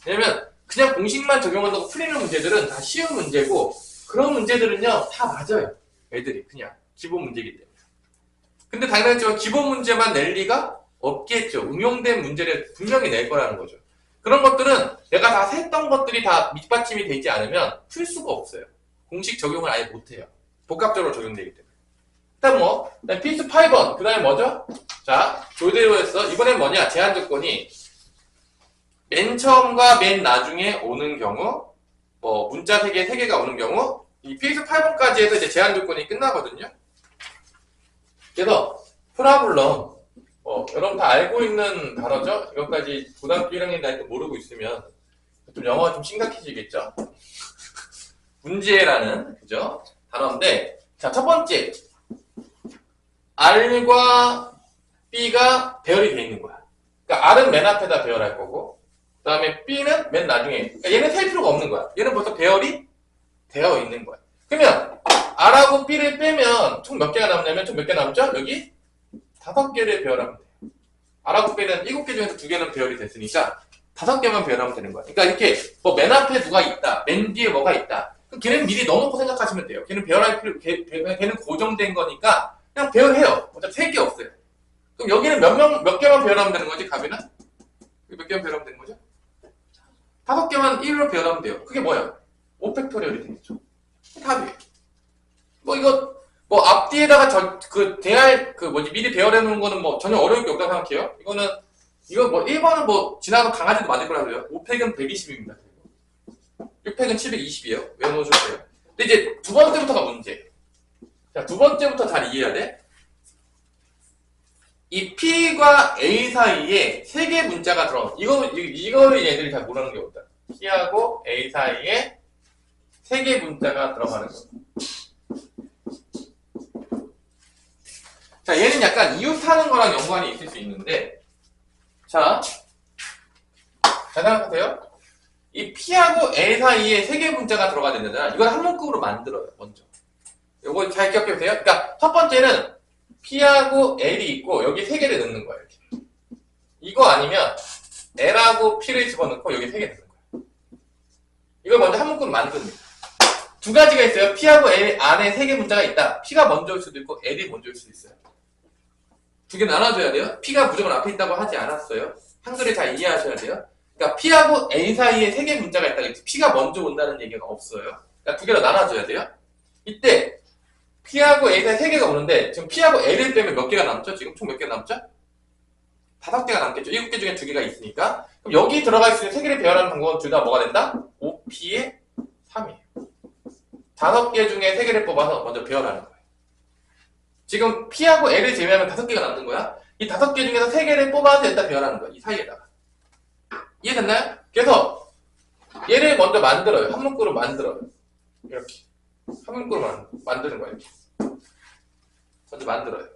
왜냐면 그냥 공식만 적용한다고 풀리는 문제들은 다 쉬운 문제고 그런 문제들은요 다 맞아요. 애들이 그냥 기본 문제이기 때문에. 근데 당연하지만 기본 문제만 낼 리가 없겠죠. 응용된 문제를 분명히 낼 거라는 거죠. 그런 것들은 내가 다 셌던 것들이 다 밑받침이 되지 않으면 풀 수가 없어요. 공식 적용을 아예 못해요. 복합적으로 적용되기 때문에. 일단 필수 8번. 그 다음에 뭐죠? 자, 교대로에서 이번엔 뭐냐? 제한 조건이 맨 처음과 맨 나중에 오는 경우, 문자 3개, 3개가 오는 경우, 이 필수 8번까지 해서 이제 제한 조건이 끝나거든요. 그래서 프라블럼, 여러분 다 알고 있는 단어죠? 이것까지 고등학교 1학년 나이 때 모르고 있으면 좀 영어가 좀 심각해지겠죠? 문제라는, 그죠? 단어인데, 자, 첫 번째. R과 B가 배열이 되어 있는 거야. 그러니까 R은 맨 앞에다 배열할 거고, 그 다음에 B는 맨 나중에. 그러니까 얘는 셀 필요가 없는 거야. 얘는 벌써 배열이 되어 있는 거야. 그러면 R하고 B를 빼면 총 몇 개가 남냐면 총 몇 개 남죠? 여기 5개를 배열하면 돼요. R하고 B는 7개 중에서 2개는 배열이 됐으니까 5개만 배열하면 되는 거야. 그러니까 이렇게 맨 앞에 누가 있다, 맨 뒤에 뭐가 있다. 그럼 걔는 미리 넣어놓고 생각하시면 돼요. 걔는 배열할 필요, 걔는 고정된 거니까 그냥 배열해요. 어차피 3개 없어요. 그럼 여기는 몇 개만 배열하면 되는 거지, 가비는? 몇 개만 배열하면 되는 거죠? 5개만 1로 배열하면 돼요. 그게 뭐야? 5팩토리얼이 되겠죠. 답이에요. 앞뒤에다가 미리 배열해 놓은 거는 전혀 어려울 게 없다고 생각해요. 이거 1번은 지나가면 강아지도 맞을 거라고요. 5팩은 120입니다. 6팩은 720이에요. 외워놓으셔도 돼요. 근데 이제 두 번째부터가 문제예요. 자, 두 번째부터 잘 이해해야 돼. 이 P과 A 사이에 3개의 문자가 들어가. 이거를 얘들이 잘 모르는 게 없다. P하고 A 사이에 3개의 문자가 들어가는 거. 자, 얘는 약간 이웃하는 거랑 연관이 있을 수 있는데, 자, 잘 생각하세요. 이 P하고 A 사이에 3개의 문자가 들어가야 되잖아. 이걸 한 문급으로 만들어요, 먼저. 요거 잘 기억해 보세요. 그러니까 첫 번째는 P하고 L이 있고 여기 3개를 넣는 거예요. 이렇게. 이거 아니면 L하고 P를 집어넣고 여기 3개 넣는 거예요. 이걸 먼저 한 문구로 만듭니다. 두 가지가 있어요. P하고 L 안에 3개 문자가 있다. P가 먼저 올 수도 있고 L이 먼저 올 수도 있어요. 두 개 나눠줘야 돼요. P가 무조건 앞에 있다고 하지 않았어요. 한글을 잘 이해하셔야 돼요. 그러니까 P하고 A 사이에 3개 문자가 있다. P가 먼저 온다는 얘기가 없어요. 그러니까 두 개로 나눠줘야 돼요. 이때 P하고 A 사이에 3개가 오는데 지금 P하고 L을 빼면 몇 개가 남죠? 지금 총 몇 개가 남죠? 5개가 남겠죠. 7개 중에 2개가 있으니까. 그럼 여기 들어갈 수 있는 3개를 배열하는 방법은 둘 다 뭐가 된다? 5P에 3이에요. 5개 중에 3개를 뽑아서 먼저 배열하는 거예요. 지금 P하고 L을 제외하면 5개가 남는 거야. 이 5개 중에서 3개를 뽑아서 일단 배열하는 거야. 이 사이에다가. 이해됐나요? 그래서 얘를 먼저 만들어요. 한 문구로 만들어요. 이렇게. 한 문구로 만드는 거예요. 이렇게. 먼저 만들어요.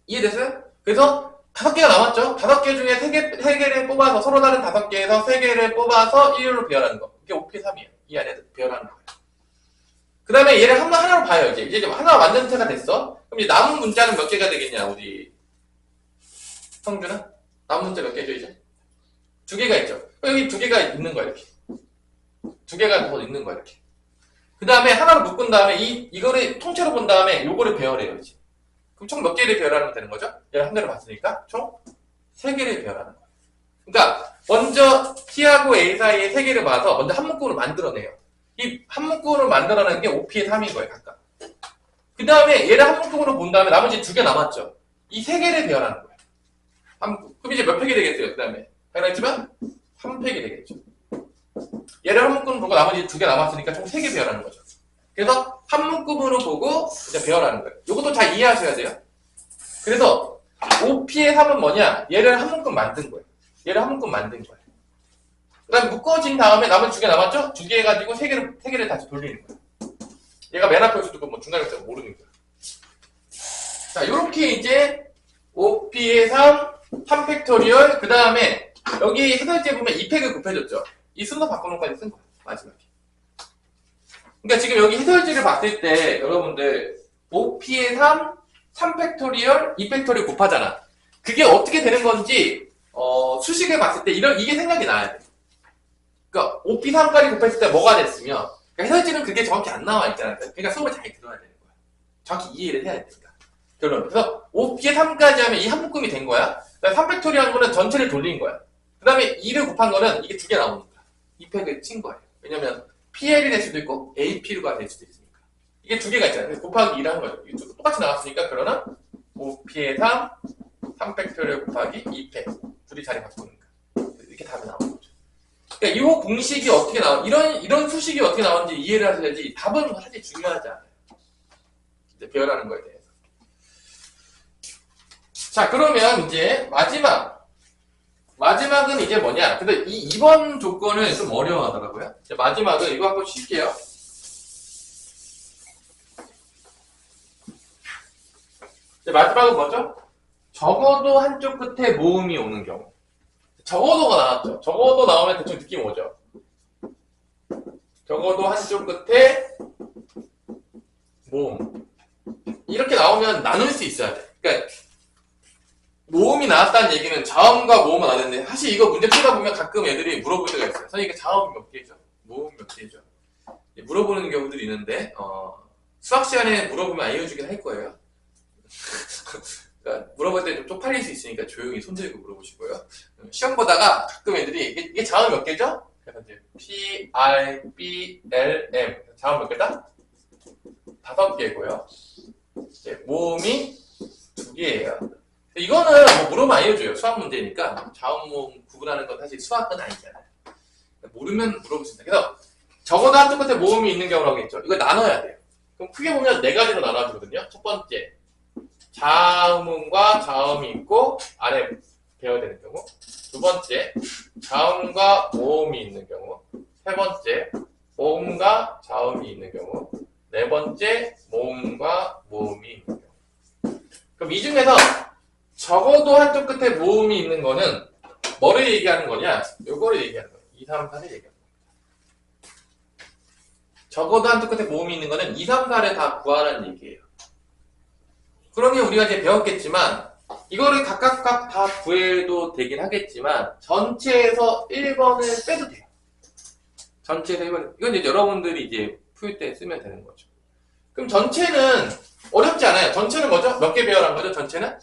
이해됐어요? 그래서 5개가 남았죠? 5개 중에 3개를 뽑아서 서로 다른 5개에서 3개를 뽑아서 1로 배열하는 거. 이게 5P3이에요. 이 안에서 배열하는 거예요. 그 다음에 얘를 하나로 봐요. 이제 하나 완전체가 됐어. 그럼 이제 남은 문자는 몇 개가 되겠냐, 우리 성준은? 남은 문자 몇 개죠, 이제? 2개가 있죠. 여기 2개가 있는 거야, 이렇게. 2개가 더 있는 거야, 이렇게. 그 다음에 하나로 묶은 다음에 이거를 통째로 본 다음에 요거를 배열해요, 이제. 그럼 총 몇 개를 배열하면 되는 거죠? 얘를 한 개로 봤으니까 총 3개를 배열하는 거예요. 그러니까 먼저 P하고 A 사이에 3개를 봐서 먼저 한 문구로 만들어내요. 이 한 문구로 만들어내는 게 5P의 3인 거예요, 각각. 그 다음에 얘를 한 문구로 본 다음에 나머지 2개 남았죠? 이 3개를 배열하는 거예요. 그럼 이제 몇 팩이 되겠어요, 그 다음에? 당연하지만 3팩이 되겠죠. 얘를 한 문구로 보고 나머지 2개 남았으니까 총 3개 배열하는 거죠. 그래서 한 문구으로 보고 이제 배열하는 거예요. 이것도 잘 이해하셔야 돼요. 그래서 5P의 3은 뭐냐? 얘를 한 문구 만든 거예요. 얘를 한 문구 만든 거예요. 그 다음에 묶어진 다음에 남은 2개 남았죠? 2개 해가지고 3개를 다시 돌리는 거야. 얘가 맨 앞에 있어도 뭐 중간에 있어도 모르는 거야. 자, 요렇게 이제 5p의 3 팩토리얼, 그 다음에 여기 해설지에 보면 2팩을 곱해줬죠? 이 순서 바꿔놓은까지 쓴 거야, 마지막에. 그러니까 지금 여기 해설지를 봤을 때 여러분들 5p의 3 팩토리얼, 2 팩토리얼 곱하잖아. 그게 어떻게 되는 건지 수식을 봤을 때 이게 생각이 나야 돼. 그러니까 5p3까지 곱했을 때 뭐가 됐으면, 그러니까 해설지는 그게 정확히 안 나와 있잖아. 그러니까 수업을 잘 들어야 되는 거야. 정확히 이해를 해야 되니까. 결론. 그래서 5p에 3까지 하면 이 한 묶음이 된 거야. 3팩토리얼 한 거는 전체를 돌린 거야. 그 다음에 2를 곱한 거는 이게 2개 나오는 거야. 2팩을 친 거예요. 왜냐면 PL이 될 수도 있고 AP가 될 수도 있으니까. 이게 2개가 있잖아요. 곱하기 2를 한 거죠. 이게 똑같이 나왔으니까 그러나 5p에 3 팩토리얼 곱하기 2팩. 둘이 자리 바꾸는 거야. 이렇게 답이 나오는 거죠. 그러니까 이 공식이 어떻게 이런 수식이 어떻게 나오는지 이해를 하셔야지 답은 사실 중요하지 않아요. 이제 배열하는 거에 대해서. 자, 그러면 이제 마지막은 이제 뭐냐? 근데 이 2번 조건은 좀 어려워하더라고요. 마지막은 이거 한번 쉴게요. 마지막은 뭐죠? 적어도 한쪽 끝에 모음이 오는 경우. 적어도가 나왔죠. 적어도 나오면 대충 느낌 오죠. 적어도 한쪽 끝에 모음. 이렇게 나오면 나눌 수 있어야 돼. 그러니까 모음이 나왔다는 얘기는 자음과 모음은 나왔는데, 사실 이거 문제 풀다 보면 가끔 애들이 물어볼 때가 있어요. 선생님, 이게 자음 몇 개죠? 모음 몇 개죠? 물어보는 경우들이 있는데, 수학 시간에 물어보면 알려주긴 할 거예요. 그러니까 물어볼 때 좀 쪽팔릴 수 있으니까 조용히 손 들고 물어보시고요. 시험 보다가 가끔 애들이 이게 자음 몇 개죠? 그래서 이제 P, I, B, L, M. 자음 몇 개다? 5개고요. 이제 모음이 2개예요. 이거는 뭐 물어보면 알려줘요. 수학 문제니까. 자음, 모음 구분하는 건 사실 수학은 아니잖아요. 모르면 물어볼 수 있다. 그래서 적어도 한쪽 끝에 모음이 있는 경우라고 했죠. 이거 나눠야 돼요. 그럼 크게 보면 4가지로 나눠지거든요. 첫 번째, 자음과 자음이 있고 아래 배열되는 경우. 두 번째, 자음과 모음이 있는 경우. 세 번째, 모음과 자음이 있는 경우. 네 번째, 모음과 모음이 있는 경우. 그럼 이 중에서 적어도 한쪽 끝에 모음이 있는 거는 뭐를 얘기하는 거냐? 요거를 얘기하는 거예요. 2, 3, 4를 얘기하는 거예요. 적어도 한쪽 끝에 모음이 있는 거는 2, 3, 4를 다 구하라는 얘기예요. 그러면 우리가 이제 배웠겠지만 이거를 각각 다 구해도 되긴 하겠지만 전체에서 1번을 빼도 돼요. 전체에서 1번. 이건 이제 여러분들이 이제 풀 때 쓰면 되는 거죠. 그럼 전체는 어렵지 않아요. 전체는 뭐죠? 몇 개 배열한 거죠? 전체는?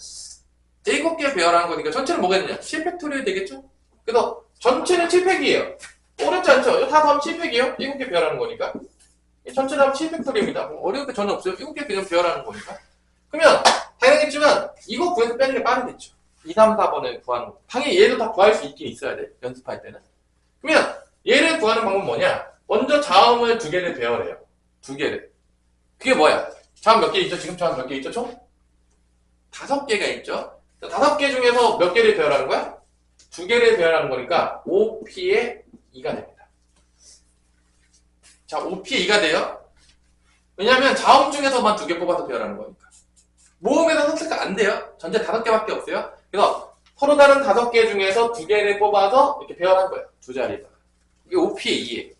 7개 배열한 거니까 전체는 뭐겠느냐? 7팩토리얼 되겠죠? 그래서 전체는 7팩이에요. 어렵지 않죠? 이거 다 더하면 7팩이에요. 7개 배열하는 거니까. 전체는 하면 7팩토리얼입니다. 뭐 어려울 게 전혀 없어요. 7개 그냥 배열하는 거니까. 그러면 당연하겠지만 이거 구해서 빼는 게 빠르겠죠. 2, 3, 4번을 구하는 거. 당연히 얘도 다 구할 수 있긴 있어야 돼. 연습할 때는. 그러면 얘를 구하는 방법은 뭐냐? 먼저 자음을 2개를 배열해요. 2개를. 그게 뭐야? 자음 몇 개 있죠? 지금 자음 몇 개 있죠? 총? 5개가 있죠? 5개 중에서 몇 개를 배열하는 거야? 2개를 배열하는 거니까 5p에 2가 됩니다. 자, 5p에 2가 돼요. 왜냐면 자음 중에서만 2개 뽑아서 배열하는 거니까. 모음에서 선택가 안 돼요. 전체 5개밖에 없어요. 그래서 서로 다른 5개 중에서 2개를 뽑아서 이렇게 배열한 거예요. 2자리에다가. 이게 5p에 2예요.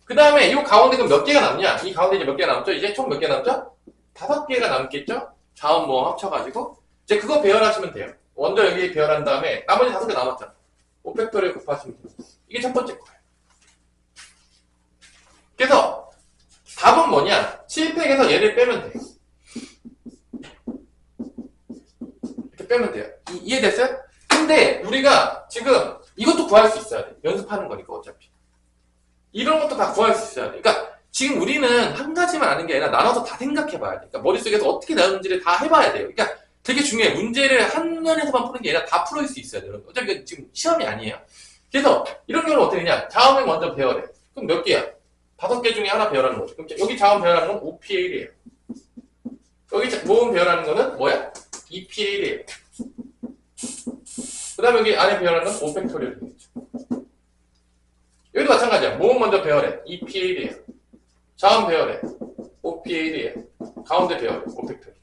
그 다음에 이 가운데 그럼 몇 개가 남냐? 이 가운데 이제 몇 개가 남죠? 이제 총 몇 개 남죠? 5개가 남겠죠? 자음 모음 합쳐가지고. 이제 그거 배열하시면 돼요. 먼저 여기 배열한 다음에 나머지 5개 남았잖아. 5팩토리얼 곱하시면 돼요. 이게 첫 번째 거예요. 그래서 답은 뭐냐? 7팩에서 얘를 빼면 돼요. 이렇게 빼면 돼요. 이해됐어요? 근데 우리가 지금 이것도 구할 수 있어야 돼. 연습하는 거니까 어차피. 이런 것도 다 구할 수 있어야 돼. 그러니까 지금 우리는 한 가지만 아는 게 아니라 나눠서 다 생각해 봐야 돼. 그러니까 머릿속에서 어떻게 나누는지를 다 해봐야 돼요. 그러니까 되게 중요해. 문제를 한 면에서만 푸는 게 아니라 다 풀을 수 있어야 돼요. 어차피 지금 시험이 아니에요. 그래서 이런 경우는 어떻게 되냐? 자음을 먼저 배열해. 그럼 몇 개야? 5개 중에 하나 배열하는 거죠. 그럼 여기 자음 배열하는 건 5pA1이에요. 여기 모음 배열하는 거는 뭐야? 2pA1이에요. 그 다음에 여기 안에 배열하는 건 5팩토리얼 되겠죠. 여기도 마찬가지야. 모음 먼저 배열해. 2PA1이에요. 자음 배열해. 5PA1이에요. 가운데 배열해. 5팩토리.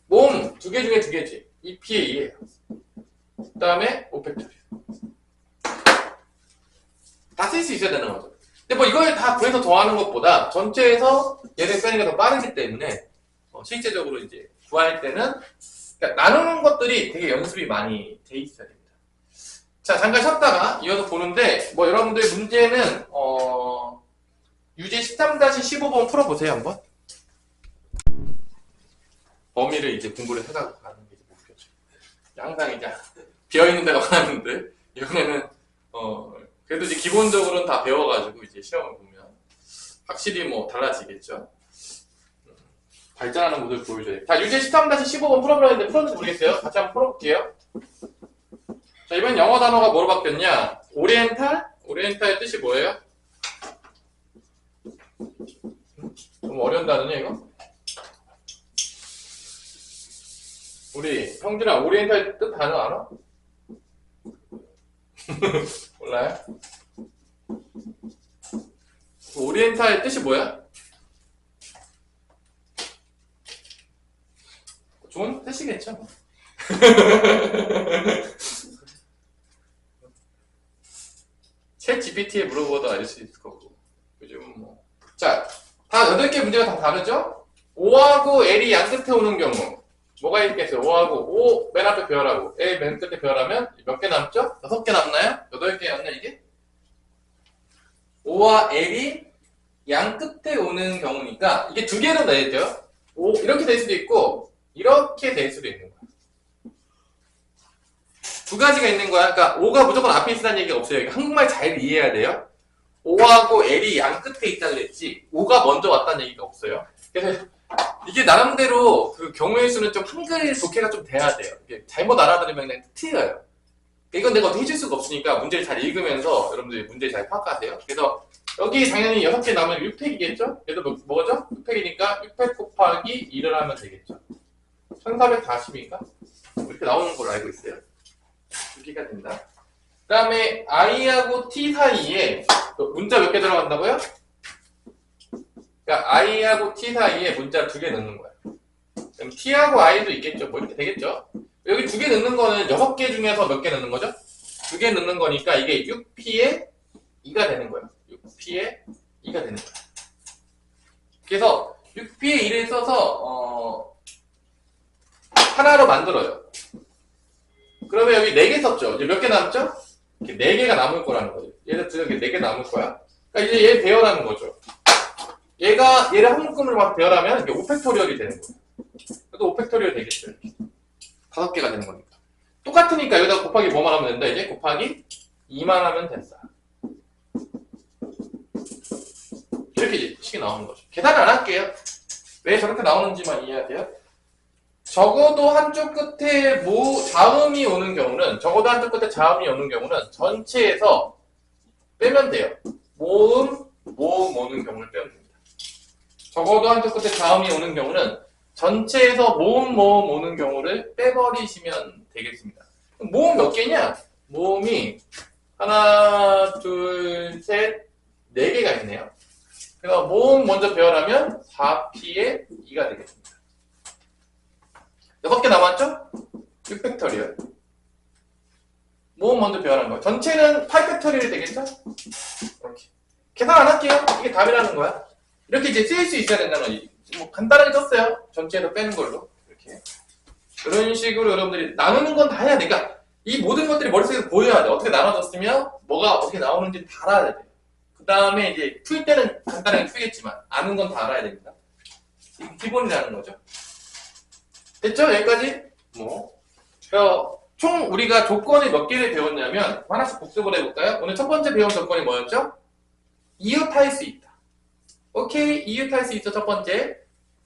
모음 두 개 중에 두 개지. 2PA2에요. 그 다음에 5팩토리. 다 쓸 수 있어야 되는 거죠. 근데 뭐 이걸 다 구해서 더하는 것보다 전체에서 얘를 빼는 게 더 빠르기 때문에 실제적으로 이제 구할 때는 그러니까 나누는 것들이 되게 연습이 많이 돼 있어야 됩니다. 자, 잠깐 쉬었다가 이어서 보는데 뭐 여러분들 문제는 유제 13-15번 풀어보세요 한번. 범위를 이제 공부를 해가지고 가는 게 목표죠. 항상 이제 비어있는 데가 많은데 이번에는 그래도 이제 기본적으로는 다 배워가지고 이제 시험을 보면 확실히 뭐 달라지겠죠. 발전하는 모습을 보여줘야 돼요. 자, 유제 13-15번 풀어보려 했는데 풀었는지 모르겠어요. 같이 한번 풀어볼게요. 자, 이번 영어 단어가 뭐로 바뀌었냐? 오리엔탈? 오리엔탈의 뜻이 뭐예요? 너무 어려운 단어냐 이거? 우리 형준아 오리엔탈 뜻 단어 알아? 몰라요? 오리엔탈 뜻이 뭐야? 좋은 뜻이겠죠? 챗 GPT에 물어보고도 알 수 있을 거고. 요즘은 뭐. 자, 다 8개 문제가 다 다르죠? O하고 L이 양 끝에 오는 경우. 뭐가 있겠어요? O하고 O 맨 앞에 배열하고 L 맨 끝에 배열하면 몇 개 남죠? 6개 남나요? 8개였나 이게? O와 L이 양 끝에 오는 경우니까 이게 두 개로 되죠? O 이렇게 될 수도 있고 이렇게 될 수도 있는 거야. 두 가지가 있는 거야. 그러니까 O가 무조건 앞에 있다는 얘기가 없어요. 한국말 잘 이해해야 돼요. O하고 L이 양 끝에 있다 그랬지 O가 먼저 왔다는 얘기가 없어요. 그래서 이게 나름대로 그 경우의 수는 좀 한글 독해가 좀 돼야 돼요. 이게 잘못 알아들으면 그냥 틀려요. 이건 내가 어떻게 해줄 수가 없으니까 문제를 잘 읽으면서 여러분들이 문제를 잘 파악하세요. 그래서 여기 당연히 6개 남으면 6팩이겠죠? 얘도 뭐죠? 6팩이니까 6팩 곱하기 2를 하면 되겠죠. 1440인가? 이렇게 나오는 걸로 알고 있어요. 2개가 된다. 그 다음에 I하고 T 사이에 문자 몇 개 들어간다고요? 그러니까 I하고 T 사이에 문자 2개 넣는 거야. 그럼 T하고 I도 있겠죠. 뭐 이렇게 되겠죠. 여기 2개 넣는 거는 6개 중에서 몇 개 넣는 거죠? 2개 넣는 거니까 이게 6P에 2가 되는 거예요. 6P에 2가 되는 거예요. 그래서 6P에 2를 써서 하나로 만들어요. 그러면 여기 4개 썼죠. 이제 몇 개 남죠? 이렇게 4개가 남을 거라는 거죠. 얘를 4개 남을 거야. 그러니까 이제 얘 배열하는 거죠. 얘를 한 묶음으로 막 배열하면 이게 5팩토리얼이 되는 거예요. 그래도 5팩토리얼 되겠죠. 이렇게. 5개가 되는 거니까. 똑같으니까 여기다 곱하기 뭐만 하면 된다? 이제 곱하기 2만 하면 된다. 이렇게 이제 식이 나오는 거죠. 계산을 안 할게요. 왜 저렇게 나오는지만 이해해야 돼요. 적어도 한쪽 끝에 자음이 오는 경우는 전체에서 빼면 돼요. 모음 오는 경우를 빼면 됩니다. 적어도 한쪽 끝에 자음이 오는 경우는 전체에서 모음 오는 경우를 빼버리시면 되겠습니다. 모음 몇 개냐? 모음이 하나, 둘, 셋, 4개가 있네요. 그래서 모음 먼저 배열하면 4P에 2가 되겠습니다. 6개 남았죠? 6팩토리얼. 모음 먼저 배열한 거. 전체는 8팩토리얼이 되겠죠? 이렇게. 계산 안 할게요. 이게 답이라는 거야. 이렇게 이제 쓰일 수 있어야 된다는 거지. 뭐 간단하게 썼어요. 전체에서 빼는 걸로. 이렇게. 이런 식으로 여러분들이 나누는 건 다 해야 돼. 그러니까 이 모든 것들이 머릿속에서 보여야 돼. 어떻게 나눠졌으면 뭐가 어떻게 나오는지 다 알아야 돼. 그 다음에 이제 풀 때는 간단하게 풀겠지만 아는 건 다 알아야 됩니다. 이게 기본이라는 거죠. 됐죠? 여기까지? 총 우리가 조건이 몇 개를 배웠냐면 하나씩 복습을 해볼까요? 오늘 첫 번째 배운 조건이 뭐였죠? 이웃할 수 있다. 오케이, 이웃할 수 있어. 첫 번째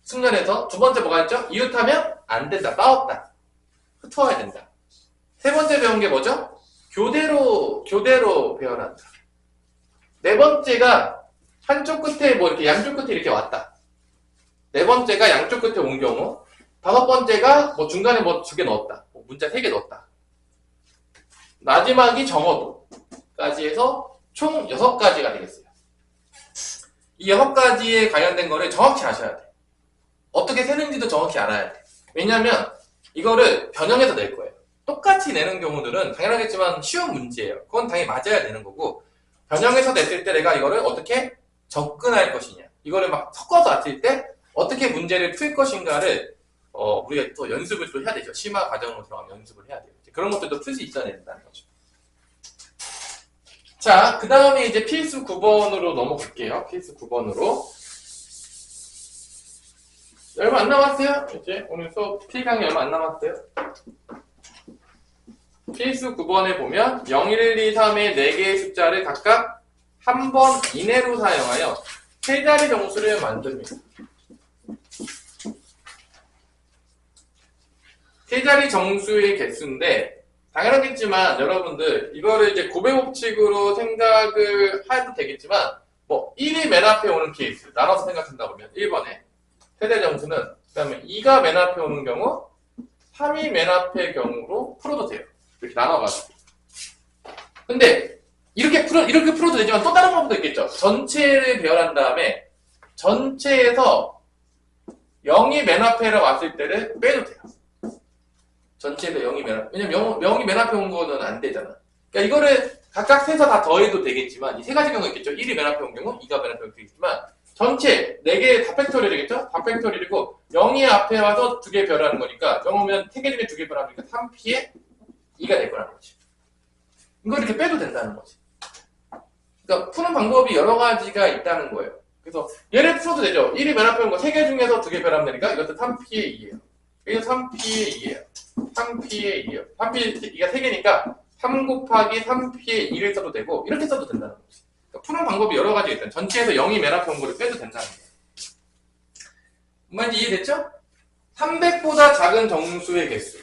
숙련해서. 두 번째 뭐가 있죠? 이웃하면 안 된다. 싸웠다. 흩어야 된다. 세 번째 배운 게 뭐죠? 교대로 배열한다. 네 번째가 한쪽 끝에 이렇게 양쪽 끝에 이렇게 왔다. 네 번째가 양쪽 끝에 온 경우. 다섯 번째가 중간에 2개 넣었다. 문자 3개 넣었다. 마지막이 적어도까지 해서 총 6가지가 되겠어요. 이 6가지에 관련된 거를 정확히 아셔야 돼. 어떻게 세는지도 정확히 알아야 돼. 왜냐면 이거를 변형해서 낼 거예요. 똑같이 내는 경우들은 당연하겠지만 쉬운 문제예요. 그건 당연히 맞아야 되는 거고, 변형해서 냈을 때 내가 이거를 어떻게 접근할 것이냐, 이거를 막 섞어서 놨을 때 어떻게 문제를 풀 것인가를 우리가 또 연습을 또 해야 되죠. 심화 과정으로 들어가면 연습을 해야 돼요. 그런 것들도 풀 수 있어야 된다는 거죠. 자, 그 다음에 이제 필수 9번으로 넘어갈게요. 필수 9번으로. 얼마 안 남았어요? 이제 오늘 수업 필강이 얼마 안 남았어요? 필수 9번에 보면 0, 1, 2, 3의 4개의 숫자를 각각 한 번 이내로 사용하여 세 자리 정수를 만듭니다. 세 자리 정수의 개수인데, 당연하겠지만 여러분들 이거를 이제 곱의 법칙으로 생각을 해도 되겠지만, 뭐 1이 맨 앞에 오는 케이스 나눠서 생각한다 보면 1번에 세대 정수는, 그 다음에 2가 맨 앞에 오는 경우 3이 맨 앞의 경우로 풀어도 돼요. 이렇게 나눠가지고. 근데 이렇게 풀어도 되지만 또 다른 방법도 있겠죠. 전체를 배열한 다음에 전체에서 0이 맨 앞에라고 왔을 때를 빼도 돼요. 전체에서 0이 맨 앞에. 왜냐면 0이 맨 앞에 온 거는 안 되잖아. 그러니까 이거를 각각 세서 다 더해도 되겠지만, 이 세 가지 경우가 있겠죠. 1이 맨 앞에 온 경우, 2가 맨 앞에 온 되겠지만, 전체 4개 다 팩토리얼이겠죠? 다 팩토리얼이고 0이 앞에 와서 2개 별하는 거니까, 0 오면 3개 중에 2개 별하니까 3p에 2가 될 거라는 거지. 이거 이렇게 빼도 된다는 거지. 그러니까 푸는 방법이 여러 가지가 있다는 거예요. 그래서 얘를 풀어도 되죠. 1이 맨 앞에 온 거 3개 중에서 2개 별하면 되니까 이것도 3p의 2예요. 이거 3p의 2예요. 3p의 2예요. 3p의 2가 3개니까 3 곱하기 3p의 2를 써도 되고, 이렇게 써도 된다는 거지. 그러니까 푸는 방법이 여러 가지가 있다. 전체에서 0이 맨 앞에 온 거를 빼도 된다는 거예요. 뭔지 이해됐죠? 300보다 작은 정수의 개수.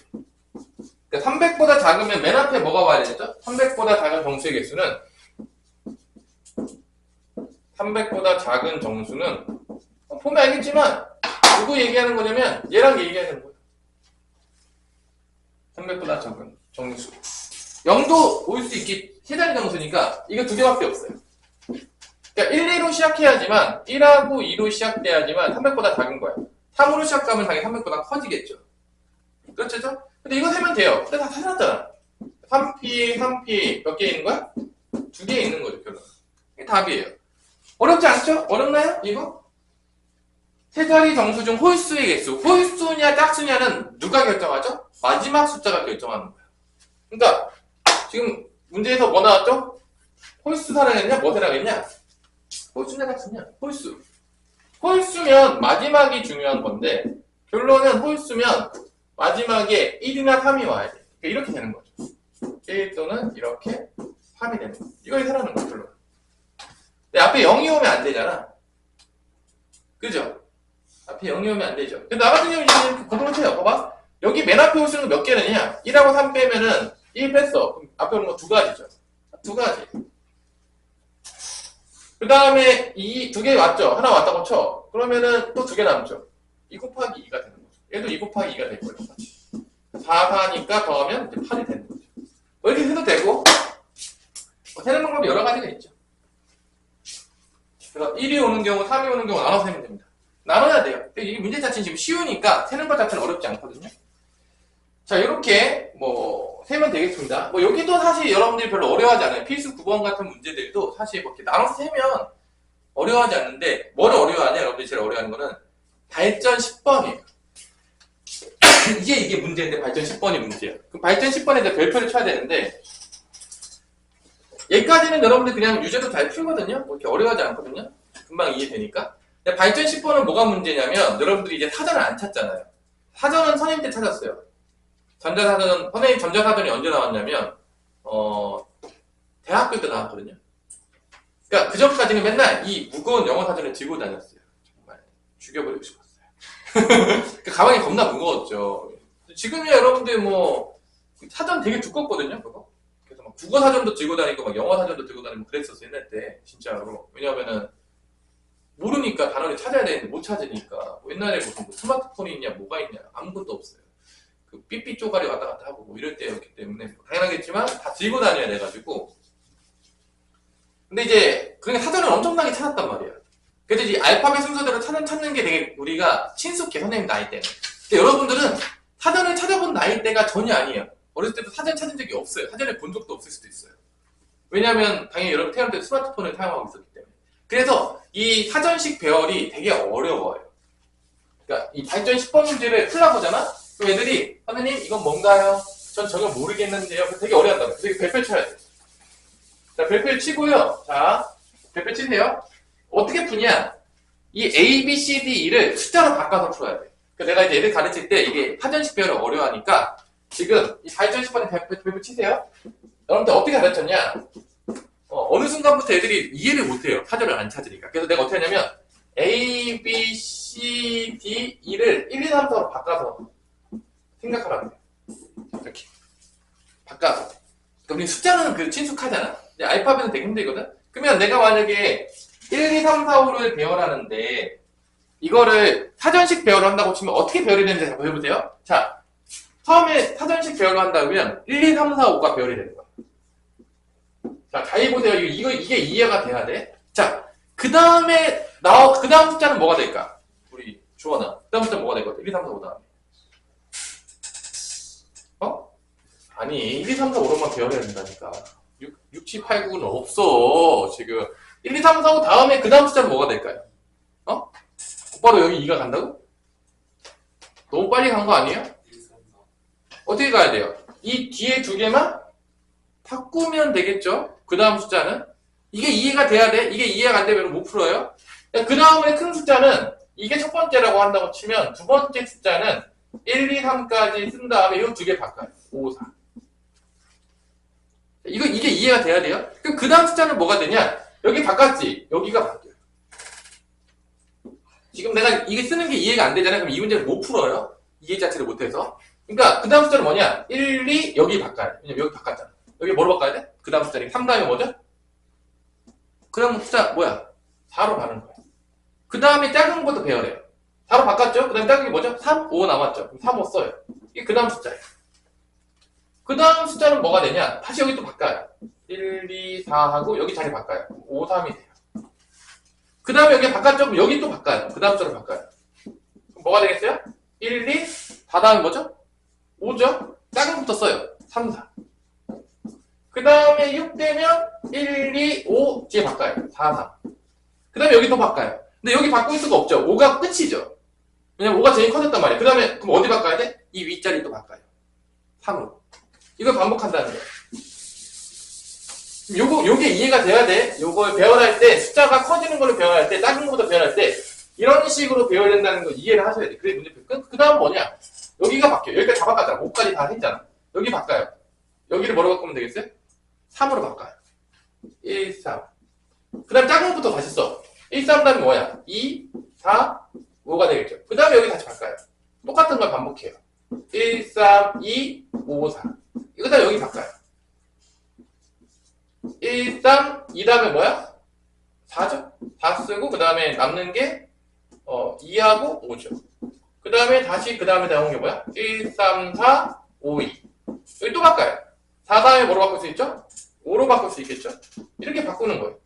그러니까 300보다 작으면 맨 앞에 뭐가 와야 되죠? 300보다 작은 정수의 개수는, 300보다 작은 정수는 보면 알겠지만 누구 얘기하는 거냐면 얘랑 얘기하는 거예요. 300보다 작은 정수. 0도 올 수 있기, 세 자리 정수니까 이거 2개밖에 없어요. 그러니까 1, 2로 시작해야지만, 1하고 2로 시작돼야지만 300보다 작은 거야. 3으로 시작하면 당연히 300보다 커지겠죠. 그렇죠? 근데 이거 세면 돼요. 근데 다 해놨잖아. 3p 몇 개 있는 거야? 2개 있는 거죠, 결론. 이게 답이에요. 어렵지 않죠? 어렵나요? 이거? 세 자리 정수 중 홀수의 개수. 홀수냐 짝수냐는 누가 결정하죠? 마지막 숫자가 결정하는 거야. 그러니까 지금 문제에서 뭐 나왔죠? 홀수 사랑했냐? 뭐 사랑했냐? 홀수냐 짝수냐? 홀수. 홀수면 마지막이 중요한 건데, 결론은 홀수면 마지막에 1이나 3이 와야 돼. 그러니까 이렇게 되는 거죠. 1 또는 이렇게 3이 되는 거죠. 이걸 해라는 거죠, 결론. 근데 앞에 0이 오면 안 되잖아. 그죠? 앞에 0이 오면 안 되죠. 근데 나 같은 경우는 이렇게 고정해요. 봐봐. 여기 맨 앞에 올 수 있는 거 몇 개느냐? 1하고 3 빼면은 1 뺐어. 그럼 앞에 오는 거 2가지죠. 2가지. 그 다음에 2개 왔죠? 하나 왔다고 쳐. 그러면은 또 2개 남죠. 2 곱하기 2가 되는 거죠. 얘도 2 곱하기 2가 될 거예요. 4, 4니까 더하면 이제 8이 되는 거죠. 뭐 이렇게 해도 되고, 세는 방법이 여러 가지가 있죠. 그래서 1이 오는 경우, 3이 오는 경우 나눠서 세면 됩니다. 나눠야 돼요. 이 문제 자체는 지금 쉬우니까 세는 것 자체는 어렵지 않거든요. 자, 이렇게 뭐 세면 되겠습니다. 뭐 여기도 사실 여러분들이 별로 어려워하지 않아요. 필수 9번 같은 문제들도 사실 뭐 이렇게 나눠서 세면 어려워하지 않는데, 뭘 어려워하냐? 여러분들이 제일 어려워하는 거는 발전 10번이에요. 이게 문제인데 발전 10번이 문제예요. 그럼 발전 10번에 이제 별표를 쳐야 되는데, 얘까지는 여러분들 그냥 유제도 잘 풀거든요. 뭐 이렇게 어려워하지 않거든요. 금방 이해되니까. 근데 발전 10번은 뭐가 문제냐면, 여러분들이 이제 사전을 안 찾잖아요. 사전은 선생님 때 찾았어요. 전자사전은, 선생님 전자사전이 언제 나왔냐면, 대학교 때 나왔거든요. 그러니까 그 전까지는 맨날 이 무거운 영어 사전을 들고 다녔어요. 정말 죽여버리고 싶었어요. 그 가방이 겁나 무거웠죠. 지금이야 여러분들 뭐 사전 되게 두껍거든요, 그거. 그래서 막 국어 사전도 들고 다니고 막 영어 사전도 들고 다니고 그랬었어 옛날 때 진짜로. 왜냐하면은 모르니까 단어를 찾아야 되는데 못 찾으니까. 뭐 옛날에 무슨 뭐 스마트폰이 있냐 뭐가 있냐 아무것도 없어요. 그 삐삐 쪼가리 왔다 갔다 하고 뭐 이럴 때였기 때문에 당연하겠지만 다 들고 다녀야 돼가지고. 근데 이제 그게 사전을 엄청나게 찾았단 말이야. 그래서 이 알파벳 순서대로 사전 찾는 게 되게 우리가 친숙해, 선생님 나이 때는. 근데 여러분들은 사전을 찾아본 나이대가 전혀 아니에요. 어렸을 때도 사전 찾은 적이 없어요. 사전에 본 적도 없을 수도 있어요. 왜냐하면 당연히 여러분 태어날 때 스마트폰을 사용하고 있었기 때문에. 그래서 이 사전식 배열이 되게 어려워요. 그러니까 이 발전 10번 문제를 풀어보잖아? 그럼 애들이 선생님 이건 뭔가요? 전 전혀 모르겠는데요. 그래서 되게 어려워한다고요. 그래서 별표 쳐야 돼요. 자, 별표를 치고요. 자, 별표 치세요. 어떻게 푸냐? 이 A, B, C, D, E를 숫자로 바꿔서 풀어야 돼. 내가 이제 애들 가르칠 때 이게 사전식 배열을 어려워하니까 지금 이 발전 10번에 별표 치세요. 여러분들 어떻게 가르쳤냐? 어느 순간부터 애들이 이해를 못해요. 사전을 안 찾으니까. 그래서 내가 어떻게 하냐면 A, B, C, D, E를 1, 2, 3, 4로 바꿔서 생각하라고 해요. 이렇게 바꿔서. 그럼 숫자는 그 친숙하잖아. 알파벳은 되게 힘들거든? 그러면 내가 만약에 1, 2, 3, 4, 5를 배열하는데 이거를 사전식 배열을 한다고 치면 어떻게 배열이 되는지 한번 해보세요. 자, 처음에 사전식 배열을 한다면 1, 2, 3, 4, 5가 배열이 되는 거야. 자, 잘 보세요. 이게 이해가 돼야 돼. 자, 그 다음 숫자는 뭐가 될까? 우리 주원아. 그 다음 숫자는 뭐가 될 것 같아? 1, 2, 3, 4, 5 다음에. 아니, 1, 2, 3, 4, 5로만 배열해야 된다니까. 6, 7, 8, 9는 없어. 지금. 1, 2, 3, 4, 5 다음에 그 다음 숫자는 뭐가 될까요? 바로 여기 2가 간다고? 너무 빨리 간 거 아니에요? 어떻게 가야 돼요? 이 뒤에 두 개만 바꾸면 되겠죠? 그 다음 숫자는? 이게 이해가 돼야 돼? 이게 이해가 안 되면 못 풀어요? 그 다음에 큰 숫자는 이게 첫 번째라고 한다고 치면 두 번째 숫자는 1, 2, 3까지 쓴 다음에 이 두 개 바꿔요. 5, 4. 이게 이해가 돼야 돼요? 그럼 그 다음 숫자는 뭐가 되냐? 여기 바꿨지? 여기가 바뀌어요. 지금 내가 이게 쓰는 게 이해가 안 되잖아요. 그럼 이 문제를 못 풀어요. 이해 자체를 못해서. 그러니까 그 다음 숫자는 뭐냐? 1, 2, 여기 바꿔야 돼. 왜냐면 여기 바꿨잖아. 여기 뭐로 바꿔야 돼? 그 다음 숫자는 3 다음에 뭐죠? 그 다음 숫자 뭐야? 4로 가는 거야. 그 다음에 작은 것도 배열해요. 4로 바꿨죠? 그 다음에 작은 게 뭐죠? 3, 5 남았죠? 그럼 3, 5 써요. 이게 그 다음 숫자예요. 그 다음 숫자는 뭐가 되냐? 다시 여기 또 바꿔요. 1, 2, 4 하고 여기 자리 바꿔요. 5, 3이 돼요. 그 다음에 여기 바꿨죠? 그럼 여기 또 바꿔요. 그 다음 숫자로 바꿔요. 그럼 뭐가 되겠어요? 1, 2, 4 다음에 뭐죠? 5죠? 작은 것부터 써요. 3, 4. 그 다음에 6 되면 1, 2, 5 뒤에 바꿔요. 4, 3. 그 다음에 여기 또 바꿔요. 근데 여기 바꿀 수가 없죠. 5가 끝이죠. 왜냐면 5가 제일 커졌단 말이에요. 그 다음에 그럼 어디 바꿔야 돼? 이 윗자리 또 바꿔요. 3으로. 이걸 반복한다는 거예요. 요게 이해가 돼야 돼. 요걸 배열할 때, 숫자가 커지는 걸로 배열할 때, 작은 것부터 배열할 때, 이런 식으로 배열된다는 거 이해를 하셔야 돼. 그래, 문제표 끝. 그 다음 뭐냐? 여기가 바뀌어요. 여기까지 다 바꿨잖아. 5까지 다 했잖아. 여기 바꿔요. 여기를 뭐로 바꾸면 되겠어요? 3으로 바꿔요. 1, 3. 그 다음 작은 것부터 다시 써. 1, 3 다음에 뭐야? 2, 4, 5가 되겠죠. 그 다음에 여기 다시 바꿔요. 똑같은 걸 반복해요. 1, 3, 2, 5, 4. 그 다음에 여기 바꿔요. 1, 3, 2 다음에 뭐야? 4죠? 4 쓰고 그 다음에 남는 게 2하고 5죠. 그 다음에 다시 그 다음에 나온 게 뭐야? 1, 3, 4, 5, 2. 여기 또 바꿔요. 4 다음에 뭐로 바꿀 수 있죠? 5로 바꿀 수 있겠죠? 이렇게 바꾸는 거예요.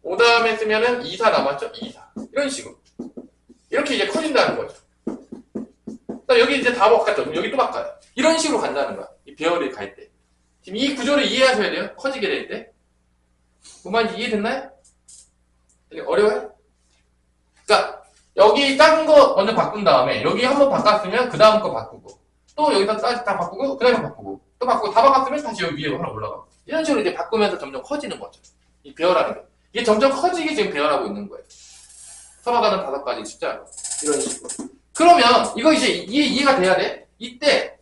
5 다음에 쓰면은 2, 4 남았죠? 2, 4. 이런 식으로. 이렇게 이제 커진다는 거죠. 여기 이제 다 바꿨죠? 그럼 여기 또 바꿔요. 이런 식으로 간다는 거야. 이 배열을 갈 때. 지금 이 구조를 이해하셔야 돼요. 커지게 될 때. 뭔 말인지 이해됐나요? 되게 어려워요? 그러니까 여기 작은 거 먼저 바꾼 다음에 여기 한번 바꿨으면 그 다음 거 바꾸고 또 여기다 다 바꾸고 그 다음에 바꾸고 또 바꾸고 다 바꿨으면 다시 여기 위에 하나 올라가고 이런 식으로 이제 바꾸면서 점점 커지는 거죠. 이 배열하는 게. 이게 점점 커지게 지금 배열하고 있는 거예요. 서로가는 5가지 숫자로. 이런 식으로. 그러면 이거 이제 이해가 돼야 돼? 이때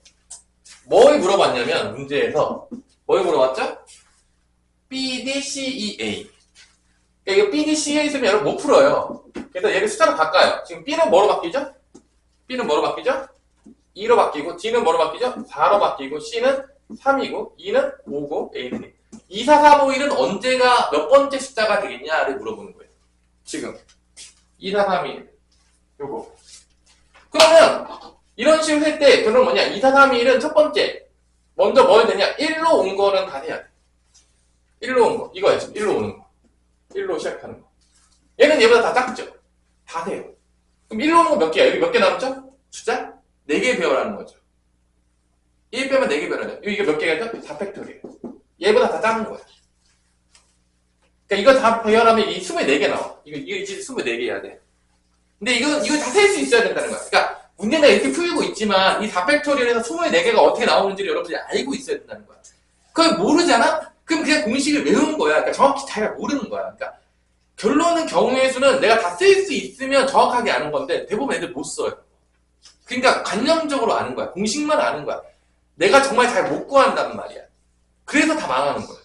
뭘 물어봤냐면 문제에서 뭘 물어봤죠? B, D, C, E, A. 그러니까 이거 B, D, C, E 있으면 여러분 못 풀어요. 그래서 얘를 숫자로 바꿔요. 지금 B는 뭐로 바뀌죠? B는 뭐로 바뀌죠? 2로 바뀌고 D는 뭐로 바뀌죠? 4로 바뀌고 C는 3이고 E는 5고 A는 1. 2, 4, 3, 5, 1은 언제가 몇 번째 숫자가 되겠냐를 물어보는 거예요. 지금 2, 4, 3, 1 요거. 그러면 이런 식으로 할 때 그럼 뭐냐? 2, 4, 3, 1은 첫 번째 먼저 뭘 되냐? 1로 온 거는 다 해야 돼. 1로 온 거. 이거야, 지금. 1로 오는 거. 1로 시작하는 거. 얘는 얘보다 다 작죠? 다 돼요. 그럼 1로 오는 거 몇 개야? 여기 몇 개 남았죠? 숫자? 4개 배열하는 거죠. 1 빼면 4개 배열하죠. 이게 몇 개가 있죠? 4팩토리예요. 얘보다 다 작은 거야. 그러니까 이거 다 배열하면 이 24개 나와. 이거 이제 24개 해야 돼. 근데 이거 다 셀 수 있어야 된다는 거야. 그러니까 문제는 이렇게 풀고 있지만 이 4팩토리얼에서 24개가 어떻게 나오는지를 여러분들이 알고 있어야 된다는 거야. 그걸 모르잖아? 그럼 그냥 공식을 외우는 거야. 그러니까 정확히 잘 모르는 거야. 그러니까 결론은 경우의 수는 내가 다 쓸 수 있으면 정확하게 아는 건데 대부분 애들 못 써요. 그러니까 관념적으로 아는 거야. 공식만 아는 거야. 내가 정말 잘 못 구한다는 말이야. 그래서 다 망하는 거야.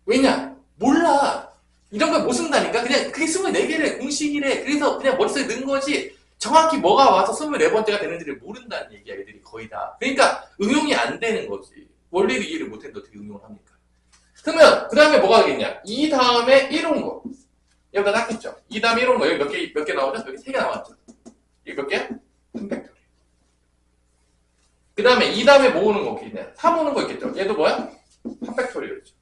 왜냐? 몰라. 이런 걸 못 쓴다니까? 그냥 그게 24개를 공식이래. 그래서 그냥 머릿속에 넣은 거지 정확히 뭐가 와서 24번째가 되는지를 모른다는 얘기야. 애들이 거의 다. 그러니까 응용이 안 되는 거지. 원리를 이해를 못했는데 어떻게 응용을 합니까? 그러면 그 다음에 뭐가 되겠냐? 이 다음에 1 온 거. 여기다 놨겠죠? 이 다음에 1 온 거. 여기 몇 개 나오죠? 여기 3개 나왔죠? 이게 몇 개야? 3팩토리. 그 다음에 이 다음에 뭐 오는 거 있겠냐? 3 오는 거 있겠죠? 얘도 뭐야? 3팩토리였죠.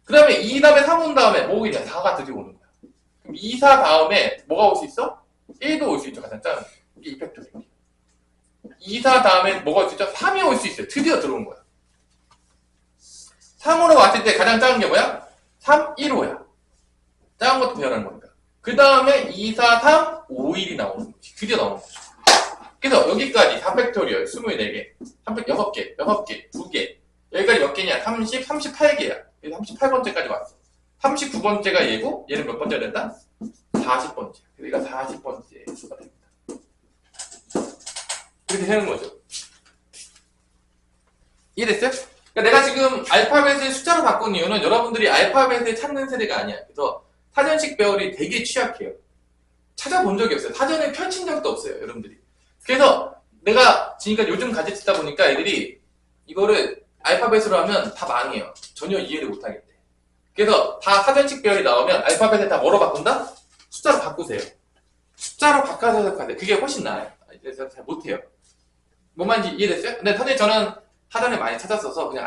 그 다음에 2 다음에 3 온 다음에 뭐 오겠냐? 4가 드디어 오는 거야. 그럼 2, 4 다음에 뭐가 올 수 있어? 1도 올 수 있죠. 가장 작은. 이게 2팩토리. 2, 4 다음에 뭐가 올 수 있죠? 3이 올 수 있어요. 드디어 들어온 거야. 3으로 왔을 때 가장 작은 게 뭐야? 3, 1, 5야. 작은 것도 배열하는 거니까. 그 다음에 2, 4, 3, 5, 1이 나오는 거지. 드디어 나오는 거죠. 그래서 여기까지 4팩토리얼 24개, 6개, 6개, 2개. 여기까지 몇 개냐? 38개야. 38번째까지 왔어. 39번째가 얘고, 얘는 몇 번째가 된다? 40번째. 그러니까 40번째 수가 됩니다. 이렇게 되는 거죠. 이해됐어요? 그러니까 내가 지금 알파벳을 숫자로 바꾼 이유는 여러분들이 알파벳을 찾는 세대가 아니야. 그래서 사전식 배열이 되게 취약해요. 찾아본 적이 없어요. 사전에 펼친 적도 없어요. 여러분들이. 그래서 내가 지금까지 요즘 가르치다 보니까 애들이 이거를 알파벳으로 하면 다 망해요. 전혀 이해를 못하겠대. 그래서 다 사전식 배열이 나오면 알파벳을 다 뭐로 바꾼다? 숫자로 바꾸세요. 숫자로 바꿔서 해석하세요. 그게 훨씬 나아요. 그래서 잘 못해요. 뭔 말인지 이해됐어요? 근데 사실 저는 사전에 많이 찾았어서 그냥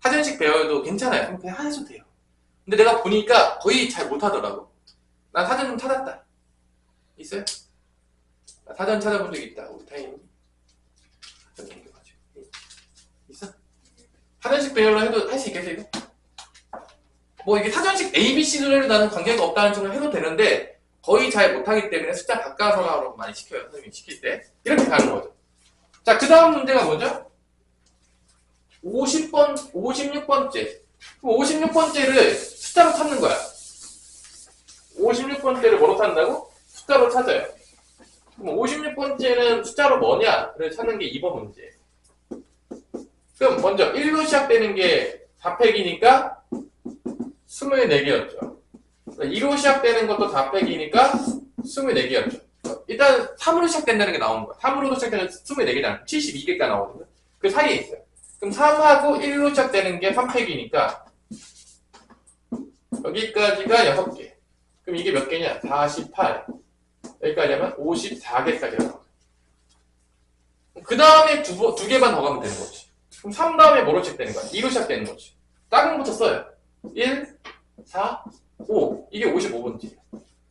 사전식 배열도 괜찮아요. 그럼 그냥 하셔도 돼요. 근데 내가 보니까 거의 잘 못하더라고. 난 사전 좀 찾았다. 있어요? 나 사전 찾아본 적 있다. 우리 타임이. 사전 넘겨가지고. 있어? 사전식 배열로 해도 할 수 있겠어요, 이거? 뭐 이게 사전식 ABC를 나는 관계가 없다는 식으로 해도 되는데 거의 잘 못하기 때문에 숫자 바꿔서 나오라고 많이 시켜요. 선생님이 시킬 때. 이렇게 가는 거죠. 자, 그 다음 문제가 뭐죠? 56번째. 그럼 56번째를 숫자로 찾는 거야. 56번째를 뭐로 찾는다고? 숫자로 찾아요. 그럼 56번째는 숫자로 뭐냐를 찾는 게 2번 문제. 그럼 먼저 1로 시작되는 게 4팩이니까 24개였죠. 2로 시작되는 것도 4팩이니까 24개였죠. 일단 3으로 시작된다는 게 나오는 거야. 3으로도 시작되면 24개잖아. 72개가 나오거든요. 그 사이에 있어요. 그럼 3하고 1로 시작되는 게 3팩이니까 여기까지가 6개. 그럼 이게 몇 개냐? 48. 여기까지 하면 54개까지 나와요. 그 다음에 두 개만 더 가면 되는 거지. 그럼 3 다음에 뭐로 시작되는 거야? 2로 시작되는 거지. 작은 것부터 써요. 1, 4, 5. 이게 55번째예요.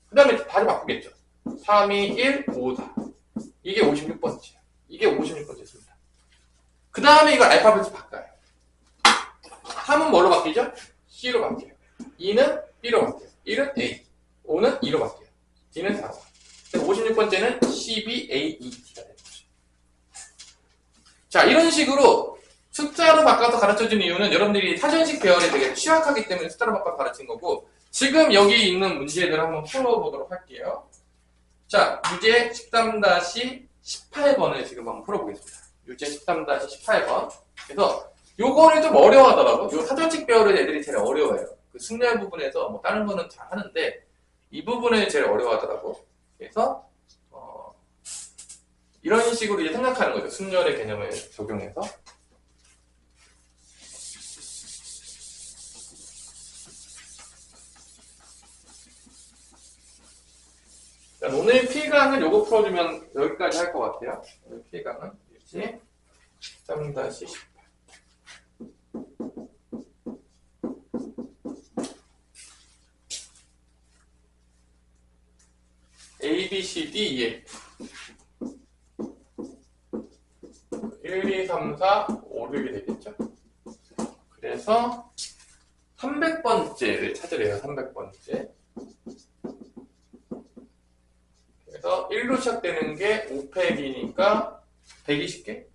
그 다음에 바로 바꾸겠죠. 3, 2, 1, 5, 4. 이게 56번째예요. 이게 56번째 숫자. 그 다음에 이걸 알파벳으로 바꿔요. 3은 뭐로 바뀌죠? C로 바뀌어요. 2는 B로 바뀌어요. 1은 A. 5는 E로 바뀌어요. D는 4. 56번째는 CBAET가 되는 거죠. 자, 이런 식으로 숫자로 바꿔서 가르쳐준 이유는 여러분들이 사전식 배열에 되게 취약하기 때문에 숫자로 바꿔서 가르친 거고, 지금 여기 있는 문제들을 한번 풀어보도록 할게요. 자, 유제 13-18번을 지금 한번 풀어보겠습니다. 유제 13-18번. 그래서 요거는 좀 어려워하더라고. 요 사전식 배열을 애들이 제일 어려워해요. 그 승렬 부분에서 뭐 다른 거는 잘 하는데 이 부분을 제일 어려워하더라고. 그래서 이런 식으로 이제 생각하는 거죠. 승렬의 개념을 적용해서. 자, 오늘 P강은 요거 풀어주면 여기까지 할 것 같아요. 오늘 P강은 유지 13-18. B, C, D, E, F 1, 2, 3, 4, 5, 6이 되겠죠? 그래서 300번째를 찾으래요. 300번째. 그래서 1로 시작되는 게 5팩이니까 120개.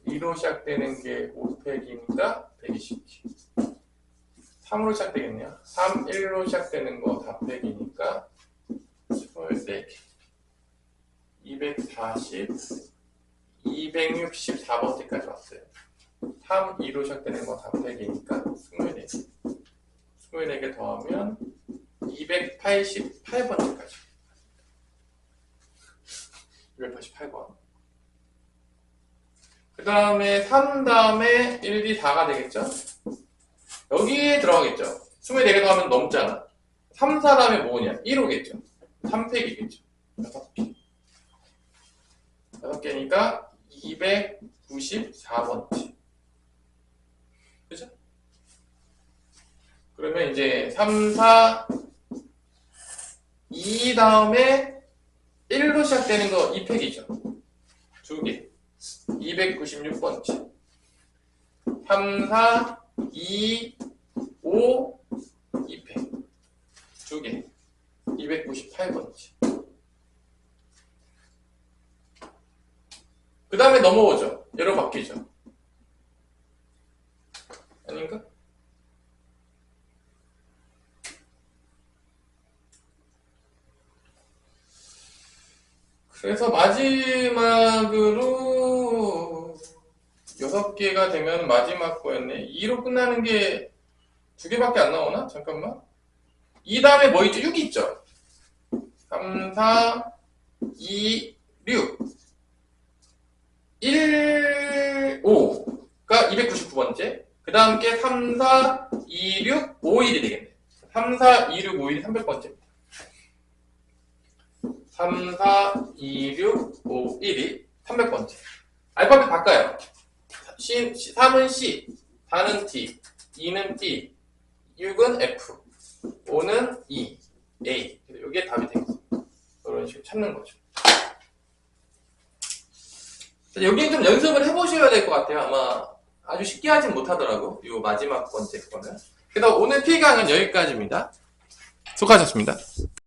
2로 시작되는 게 5팩이니까 120개. 3으로 시작되겠네요. 3, 1로 시작되는 거 다 팩이니까 24개. 240, 264번째까지 왔어요. 3, 2로 시작되는 거 다 팩이니까 24개. 24개 더하면 288번째까지. 288번. 그 다음에 3 다음에 1, 2, 4가 되겠죠? 여기에 들어가겠죠? 24개 더하면 넘잖아. 3, 4 다음에 뭐냐? 1호겠죠? 3팩이겠죠? 6개. 6개니까 294번째. 그죠? 그러면 이제 3, 4, 2 다음에 1로 시작되는 거 2팩이죠. 2개. 296번째. 3, 4, 2, 5, 2팩. 2개. 298번째. 그 다음에 넘어오죠. 얘로 바뀌죠. 아닌가? 그래서 마지막으로 6개가 되면 마지막 거였네. 2로 끝나는 게 2개밖에 안 나오나? 잠깐만. 2 다음에 뭐 있죠? 6이 있죠? 3, 4, 2, 6. 1, 5가 299번째. 그 다음 게 3, 4, 2, 6, 5, 1이 되겠네. 3, 4, 2, 6, 5, 1이 300번째입니다. 3, 4, 2, 6, 5, 1이 300번째. 알파벳 바꿔요. 3은 C, 4는 T, 2는 T, 6은 F, 5는 E, A. 이게 답이 되겠습니다. 이런 식으로 찾는 거죠. 여기는 좀 연습을 해보셔야 될 것 같아요. 아마 아주 쉽게 하진 못하더라고. 이 마지막 번째 거는. 그래서 오늘 필강은 여기까지입니다. 수고하셨습니다.